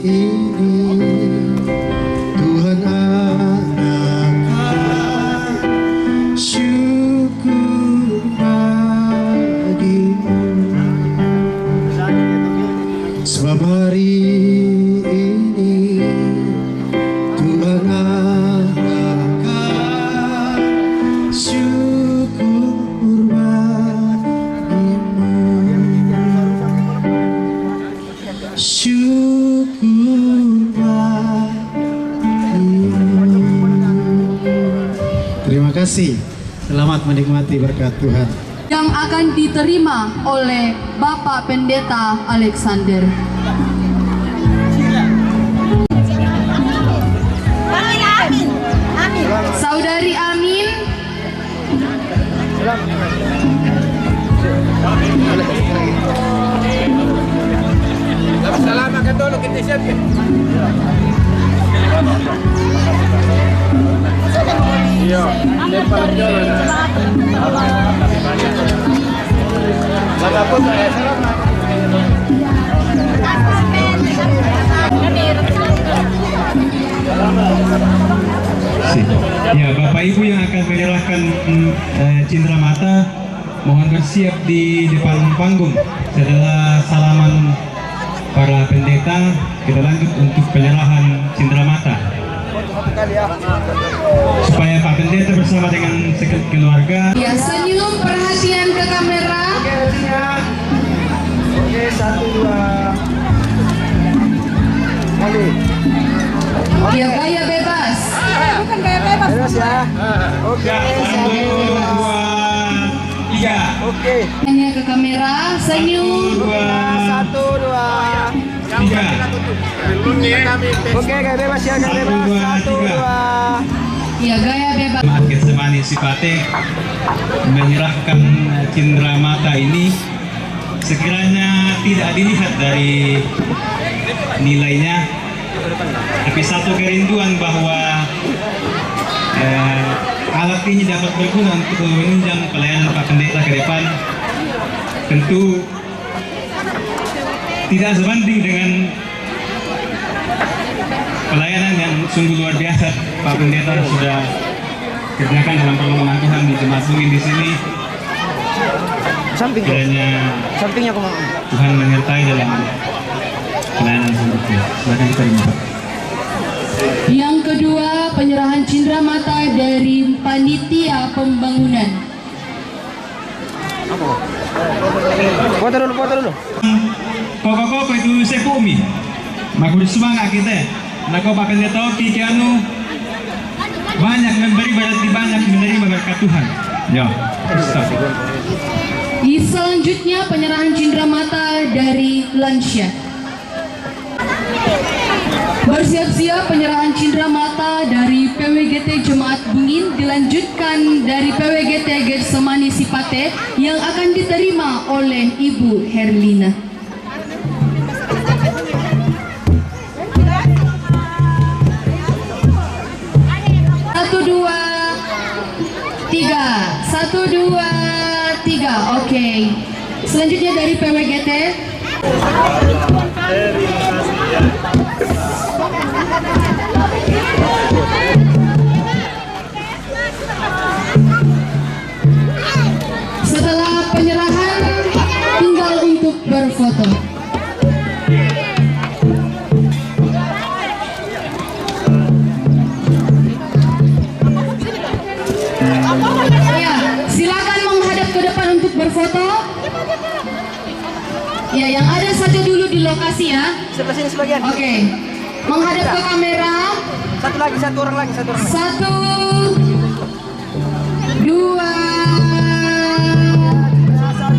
ini Tuhan adakan syukur bagimu. Sebab hari ini Tuhan adakan syukur bagimu. Syukur bagimu. Terima kasih. Selamat menikmati berkat Tuhan. Yang akan diterima oleh Bapak Pendeta Alexander. Saudari Amin. Salamat ka tolo kita siya. Iya. Lagapon salamat. Ya, Bapak Ibu yang akan menyerahkan cindera mata, mohon bersiap di depan panggung. Setelah salaman para pendeta, kita lanjut untuk penyerahan cindera mata. supaya Pak Pendeta bersama dengan keluarga. Ya, senyum, perhatian ke kamera. Oke, rezekinya. Oke, 1, 2. Kali. Ya, gaya bebas. Terus ya. Oke, 1, 2, 3. Oke. Hanya ke kamera, senyum. 1, 2. 3. Oke, gaya bebas ya, gaya bebas. 1, 2. Ya, gaya bebas. Jemaat Getsemani Sipate menyerahkan cindera mata ini sekiranya tidak dilihat dari nilainya, tapi satu kerinduan bahwa alat ini dapat berguna untuk menunjang pelayanan Pak Pendeta ke depan. Tentu tidak sebanding dengan pelayanan yang sungguh luar biasa Pak Pendeta sudah kerjakan dalam perlindungan Tuhan di Jemaat Bungin di sini. Samping kok. Kiranya Sampingnya kok. Tuhan menyertai dalam pelayanan seperti ini. Silakan diterima, Pak. Yang kedua, penyerahan cindera mata dari panitia pembangunan. Foto dulu. Koko itu sepumi. Makul semangat kita. Nako Pak Pendeta Oki Kianu banyak memberi berarti banyak menerima berkat Tuhan. Ya, stop. Selanjutnya penyerahan cindera mata dari Lansya. Bersiap-siap penyerahan cindera mata dari PWGT Jemaat Bungin dilanjutkan dari PWGT Getsemani Sipate yang akan diterima oleh Ibu Herlina. Satu, dua, tiga. Oke. Selanjutnya dari PWGT. Setelah penyerahan, tinggal untuk berfoto. Ya, silakan menghadap ke depan untuk berfoto. Ya, yang ada saja dulu di lokasi ya. Sebelah sini sebagian. Oke. Menghadap ke kamera. Satu orang lagi. 1, 2,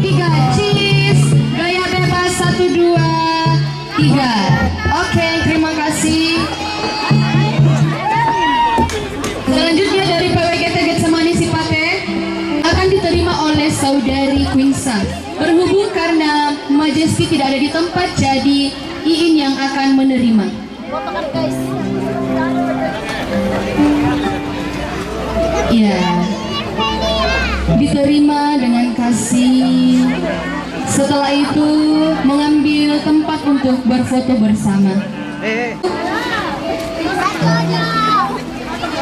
3. Cheese. Gaya bebas 1, 2, 3. Oke, terima kasih. Selanjutnya dari PWGT Getsemani Sipate akan diterima oleh Saudari Quinsa. Berhubung karena Majesty tidak ada di tempat, jadi Iin yang akan menerima. Ya, diterima dengan kasih. Setelah itu mengambil tempat untuk berfoto bersama.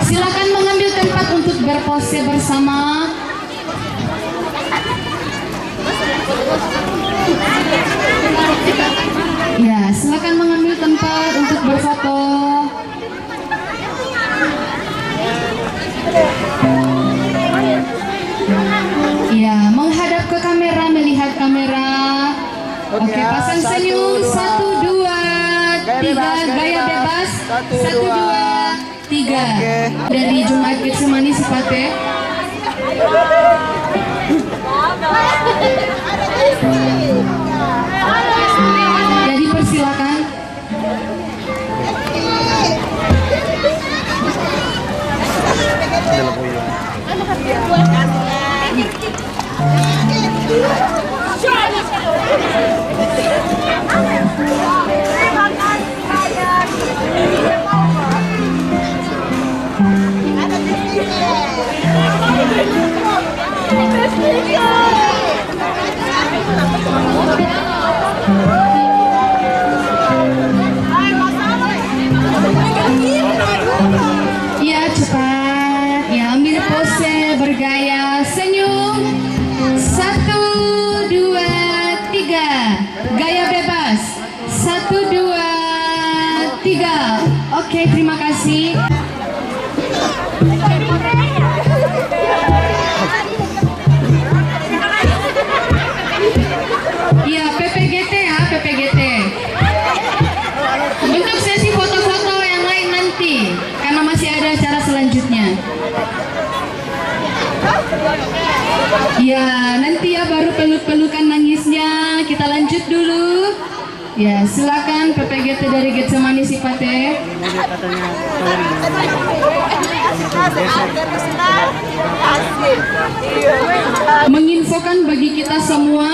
Silakan mengambil tempat untuk berpose bersama. Ya, silakan mengambil tempat untuk berfoto. Ya, menghadap ke kamera, melihat kamera. Oke, pasang senyum. 1, 2, 3. Gaya bebas. 1, 2, 3. Dari Jemaat Getsemani Sipate. Jadi persilakan. Ya, cepat. Ya, ambil pose bergaya. Senyum. 1, 2, 3. Gaya bebas. 1, 2, 3. Oke, terima kasih. Iya, PPGT ya, PPGT. Untuk sesi foto-foto yang lain nanti, karena masih ada acara selanjutnya. Ya, nanti ya baru peluk-pelukan nangisnya. Kita lanjut dulu. Ya, silakan PPGT dari Getsemani Sipate. Menginfokan bagi kita semua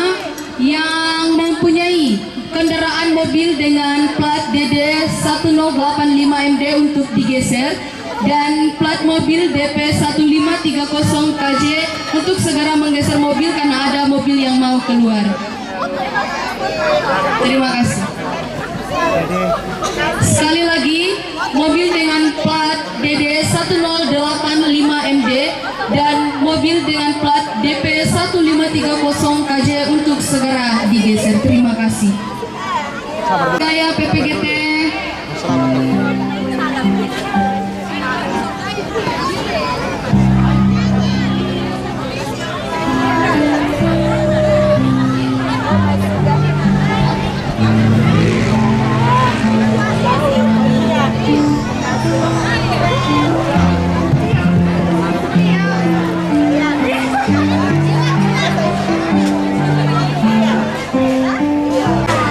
yang mempunyai kendaraan mobil dengan plat DD 1085MD untuk digeser dan plat mobil DP 1530 KJ untuk segera menggeser mobil karena ada mobil yang mau keluar. Terima kasih. Sekali lagi, mobil dengan plat DD 1085MD dan mobil dengan plat DP 1530 KJ untuk segera digeser. Terima kasih. Saya PPGT.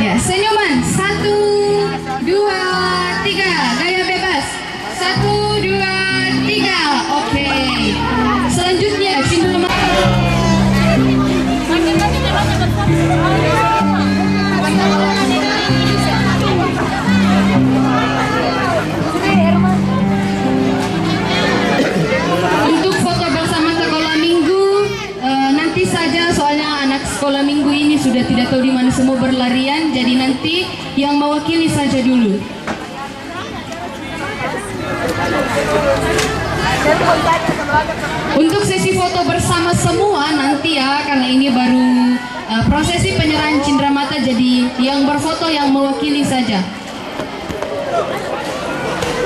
Ya, senyuman. 1, 2, 3. Gaya bebas. 1, 2, 3. Oke. Selanjutnya, Cinta. Untuk foto bersama sekolah minggu nanti saja, soalnya anak sekolah minggu ini sudah tidak tahu di mana semua berlarian, jadi nanti yang mewakili saja dulu. Untuk sesi foto bersama semua nanti ya, karena ini baru prosesi penyerahan cindramata, jadi yang berfoto yang mewakili saja.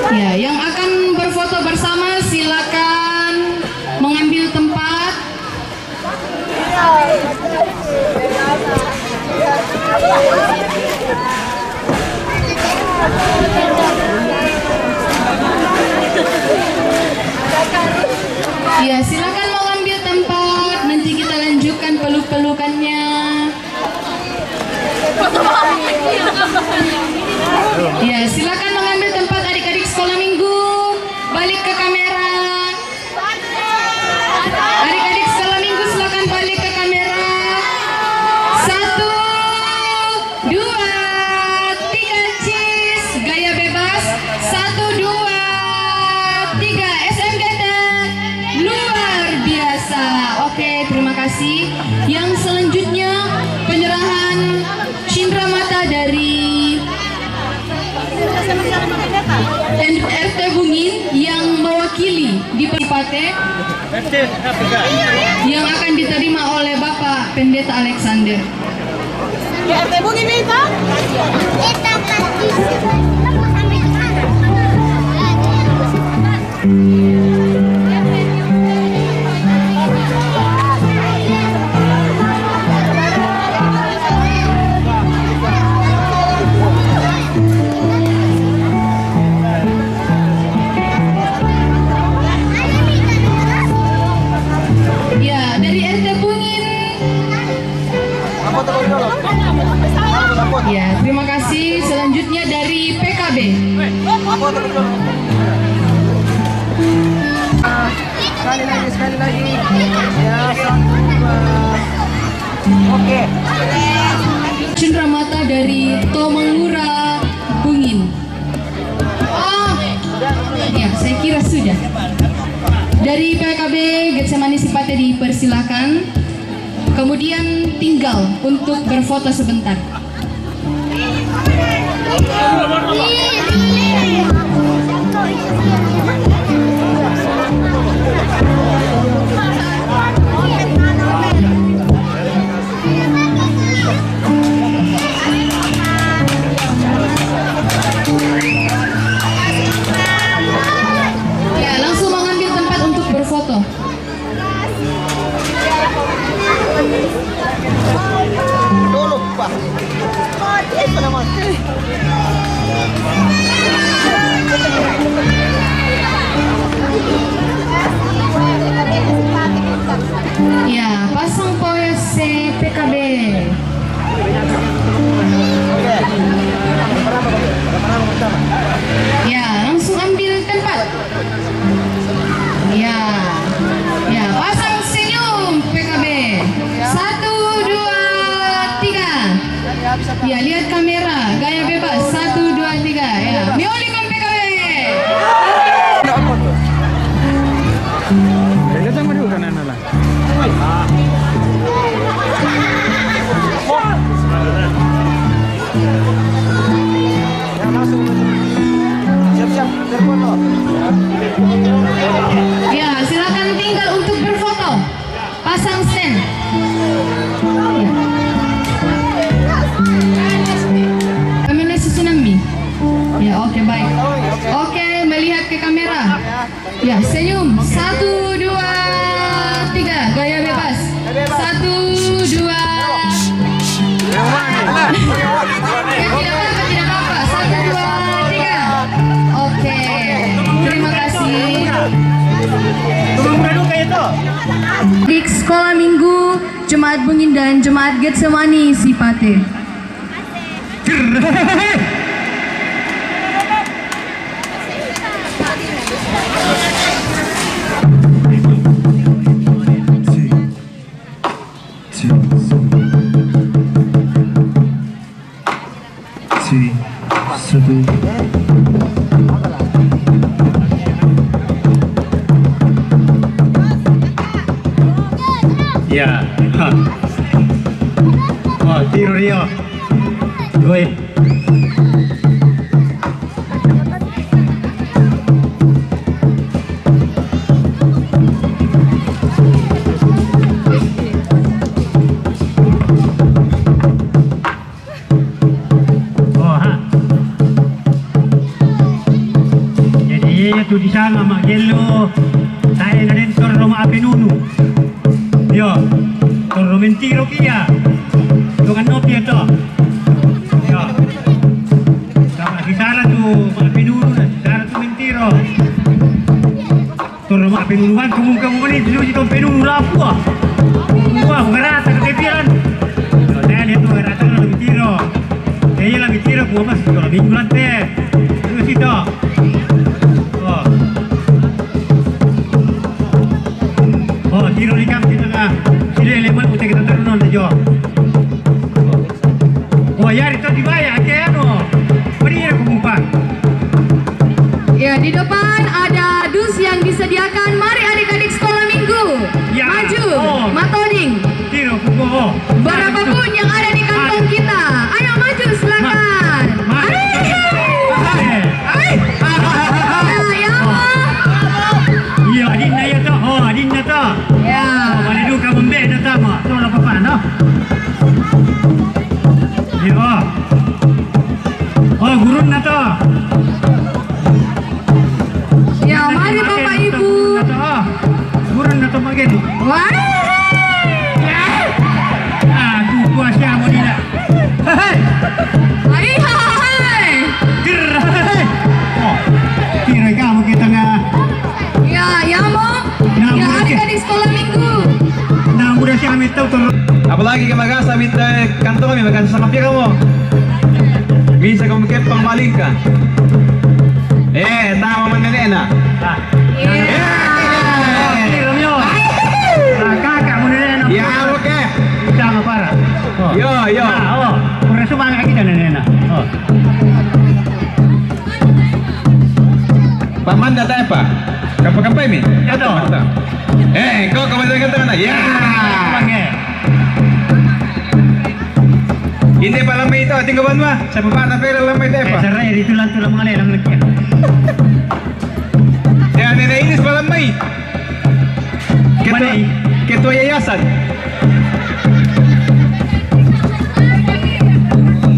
Ya, yang akan berfoto bersama silakan mengambil tempat. Ya, silakan mengambil tempat. Nanti kita lanjutkan peluk-pelukannya. Ya, silakan mengambil tempat adik-adik sekolah minggu. Balik ke kamera. Adik-adik sekolah minggu silakan balik ke kamera. 1, 2, 3, cheese. Gaya bebas. 1, 2, 3. SMGT. Luar biasa. Oke, terima kasih. Yang selanjutnya penyerahan cindramata dari RT Bungin yang mewakili di Pate yang akan diterima oleh Bapak Pendeta Alexander. RT Bungin itu? Ya, dari RT Bungin. Ya, terima kasih. Selanjutnya dari PKB. Sekali lagi. Ya, 1, 2. Oke. Cendramata dari Tomangura Bungin. Oh, ya, saya kira sudah. Dari PKB Getsemani Sipate dipersilakan. Kemudian tinggal untuk berfoto sebentar. Ya, langsung mengambil tempat untuk berfoto. Dulu. Ya, lihat kamera. Gaya bebas. 1, 2, 3. Ya. Mioli kon PKB. Siap-siap berfoto. Ya, silakan tinggal untuk berfoto. Pasang stand. Kamera Tsunami. Ya, oke, baik. Oke, melihat ke kamera. Ya, senyum. 1, 2, 3. Gaya bebas. 1, 2. Tidak apa-apa. 1, 2, 3. Oke. Terima kasih. Di sekolah minggu Jemaat Bungin dan Jemaat Getsemani Sipate. Ya. Oh, tiro dia. Gue. Jadi tu di sana mak gelo. Saya nak entor rumah api nunu. Yo, torno mentiro kia. Tukan nopi itu. Yo. Sama di sana tu api nunu, di sana tu mentiro. Torno api nunuan kamu ini dulu di api nunu lapua. Wah, ngerata ketepian. Kalau saya lihat tu ngerata kalau mentiro. Saya lah mentiro, gua mas kalau minggu lantai. Terus itu. Oh, tiro di kamp kita kah? Sila elemen utek kita terunol aja. Oh, ya itu dibayar ke ano? Beri aku umpan. Ya, di depan ada dus yang disediakan. Mari adik-adik sekolah minggu. Ya. Maju, Oh. matoding. Tiro pukul. Berapapun yang ada di kantong kita. Ayo maju, silakan. Iya, adinna ya tu. Oh, adinna tu. Ya. Oh, balik dulu kamu mbak dah sama. Tu lah papa noh. Iya. Oh, gurun na tu. Ya, mari Bapak Ibu. Gurun na tu bagian. Wah. Aku kuasa mo nila. Hei. Hai, hai. Oh, kira kamu kita nga. Ya, ya mo. Nah, Ya, boleh. adik-adik sekolah minggu. Nah, mudah si amit tahu tu. Apalagi kami magasa mit kantong kami magasa sa kapya kamu. Bisa kamu kepang maling ka. Tama man na nena. Kira mo. Kakak mo nila. Ya, oke. Sama para. Oh. Yo, yo. Oh, pura sumanga kita nena. Oh. Pamanda tayo pa. Kapag-kampay mi. Ito. Ikaw kamay-kanta na. Ya. Pange. Hindi pa lang may ito. Tinggaban mo. Sa baba na pera lang may tayo pa. Saray dito lang tulang mga lelang lagyan. Kaya ninainis pa lang may. Manay. Ketua yayasan.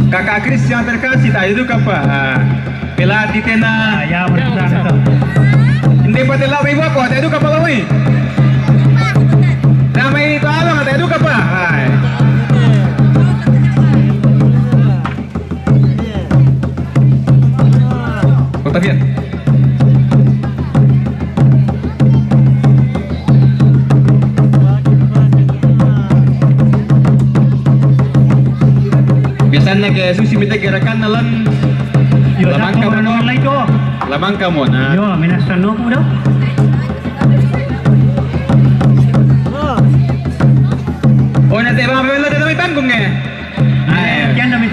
Kakak Christian terkasih tayo itu ka pa. Pelatih na. Ya, betul itu. Hindi pa tila ibu ako. Tayo ka pa lang eh. Na may ito along. Tayo ka pa. Ay. Octavian. Biasanya kayak sushi minta gerakan nalan Yo, lamang dapat kamu orang no. lain tu. Lamang kamu na. Yo, minasan no ko daw. Oh nanti bang pemela tadi may panggung eh. Ay, yan namin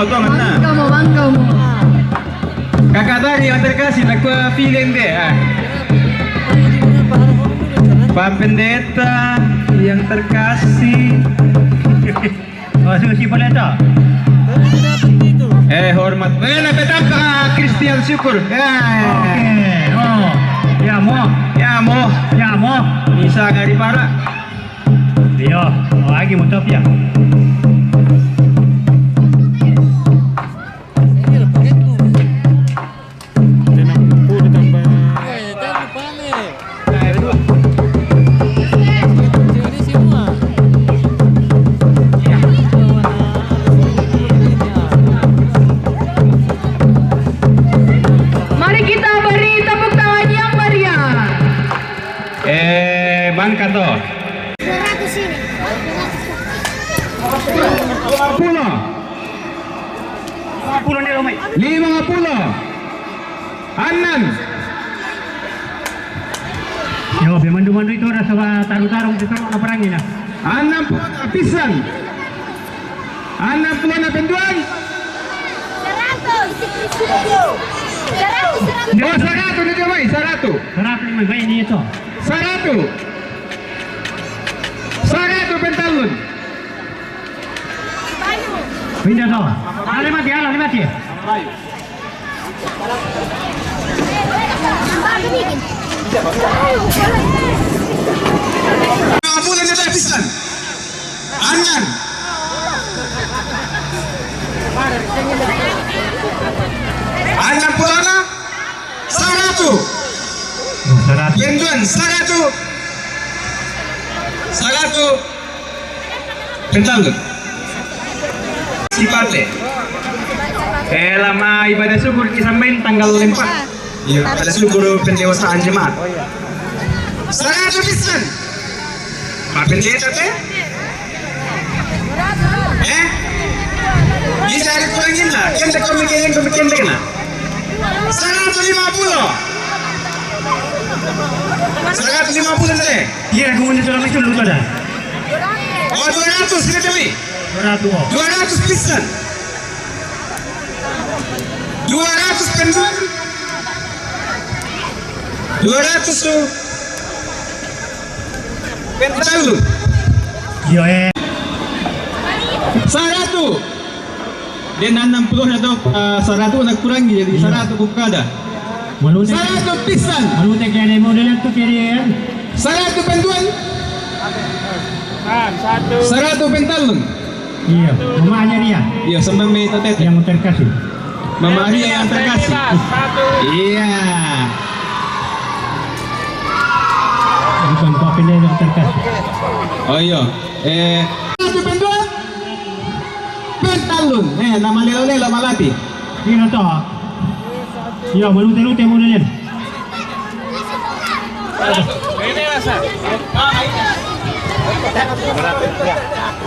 tuh mana? Bangga mo. Kakak tadi yang terkasih, aku feeling deh. Pak Pendeta yang terkasih. Oh, susi pendeta. Hormat. Petaka Christian syukur. Oke. Oh, ya mo. Bisa dari para. Iya, lagi mau top ya. Mari kita beri tepuk tangan yang meriah. Ban kantor. 50 nih Romai. 50. Anan. Yo, mandu-mandu itu rasa taruh-taruh itu apa perangin lah. 60 pisan. 60 na penduan. 100. Oh, 100 na dia mai, 100. 105 baik ini itu. 100. 100 pentalun. Pindah kau. Ada mati. Bulan na pisan. Anan. Anan pulana. 100. 100. Penduan 100. 100. Pentalun. Sipate. Lama ibadah syukur disampaikan tanggal 4. Iya, ibadah syukur pendewasaan jemaat. 100 pisan. Pak pendeta teh? Bisa ada kurangin lah. Kende komik kena. 150. 150 teh. Iya, aku mau nyetor itu lu ada. Oh, 200 kita demi. 200. 200 pisan. 200 penduan. 200 tuh. Pentalun. Yo 100. Dan 60 atau 100 nak kurangi jadi 100 kukada. 100 pisan. Malu teh kene model itu kiri ya. 100 penduan. 100 pentalun. Iya, mama aja dia Iya, sama me totet. yang terkasih. Mama Aria yang terkasih. Iya. Bukan Pak Pendeta yang terkasih. Oh iya. 100 penduan. Pentalun. Nama lelo malati. Ini toh. Iya, malu teh modelnya.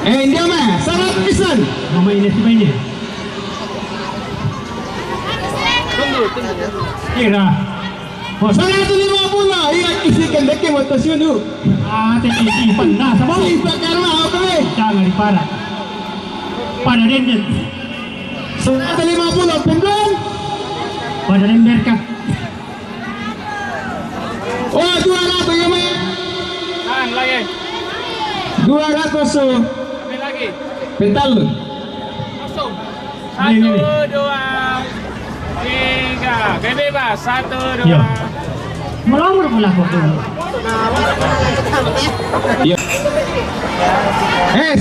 Dia mah 100 pisan. Mama ini siapa ini? Kira. Oh, 150. Iya, isikan deke motor siunu. teki pernah sama Balik karena apa nih? jangan diparah. Pada rendet. 150 penduan. Pada rendet kah? Oh, 200 ya mah. lagi. 200 so. Lagi. Pentalun. Langsung. Ini. 1, 2, 3. Kayak bebas. 1, 2. Iya. Melawar pula kok dulu. Iya. 15.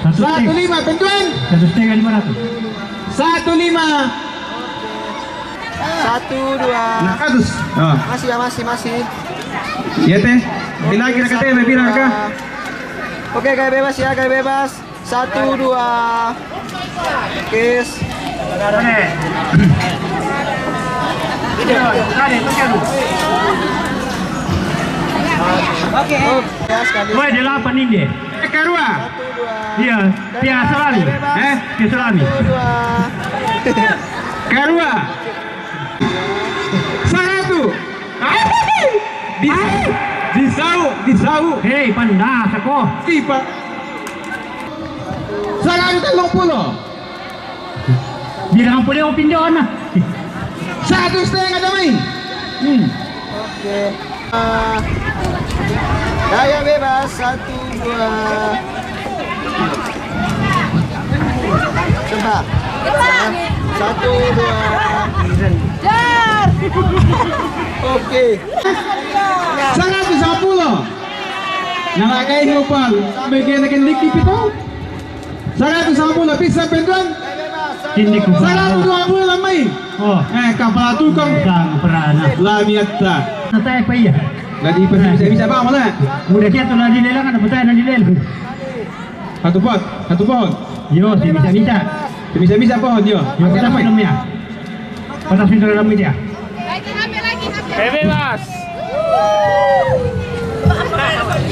15 penduan. 1,500. 15. 1, 2. 100. Oh. Masih. Iya teh. Bila kira kata lebih harga. Oke, kayak bebas ya, kayak bebas. 1, 2. Kiss. Oke. Ya sekali. Woi, 8 ini deh. Karua. 1, 2. Iya, biasa lagi. Biasa lagi. 2. Karua. 100. Disau. Hei, pandas aku. Siapa? 130. Bilang boleh opinion lah. 1,5 damai. Oke. Daya bebas 1, 2. Coba. 1, 2. Oke. 110. Nalagay mo pa. Bigyan na dikip ito. 110 bisa penduan. Hindi ko pa. 120 lamay. Oh, Kapal tukang. sang perana. Lamiatta. Natay pa iya. Lagi bisa ba mo na? Udah dia tuh lagi lelang ada betul lagi lelang. Satu pohon. Yo, si bisa. Bisa pohon yo. Yo, kita minum ya. Panas pintu dalam dia. Bebas.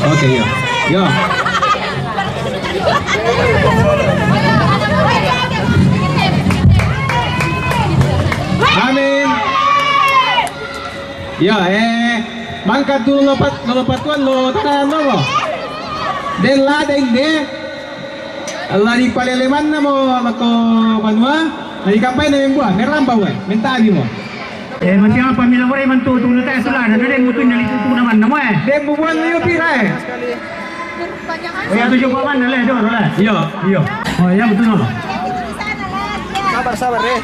Oke yo. Yo. Amin. Ya, mangkat dulu lopatuan lo tanan mo. Den ladeng de. Allah di paleleman na mo mako kanwa. Nadi kampay na yung buwan, merlambaw mentabi mo. Masih apa mila mo rin tutulo tayo sa lana. Dali mo tuloy nalituto naman na mo Den buwan na yung pira Oh, ya tujuh paman dale, dole. Yo. Oh, ya betul no. Sabar deh.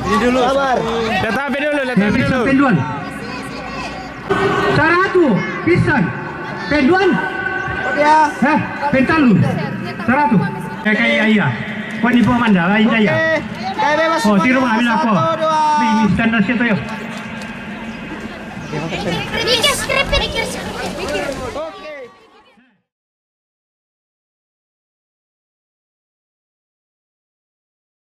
Ini dulu. Sabar. Tetapi dulu. Pisang penduan. 100 pisang penduan. Ya. Pentalun. 100. Kayak iya. Kau ni paman dah, lain saya. Daya bebas. Oh, tiru mah bila aku. 1, 2. Ini standar situ yo. Pikir skrip.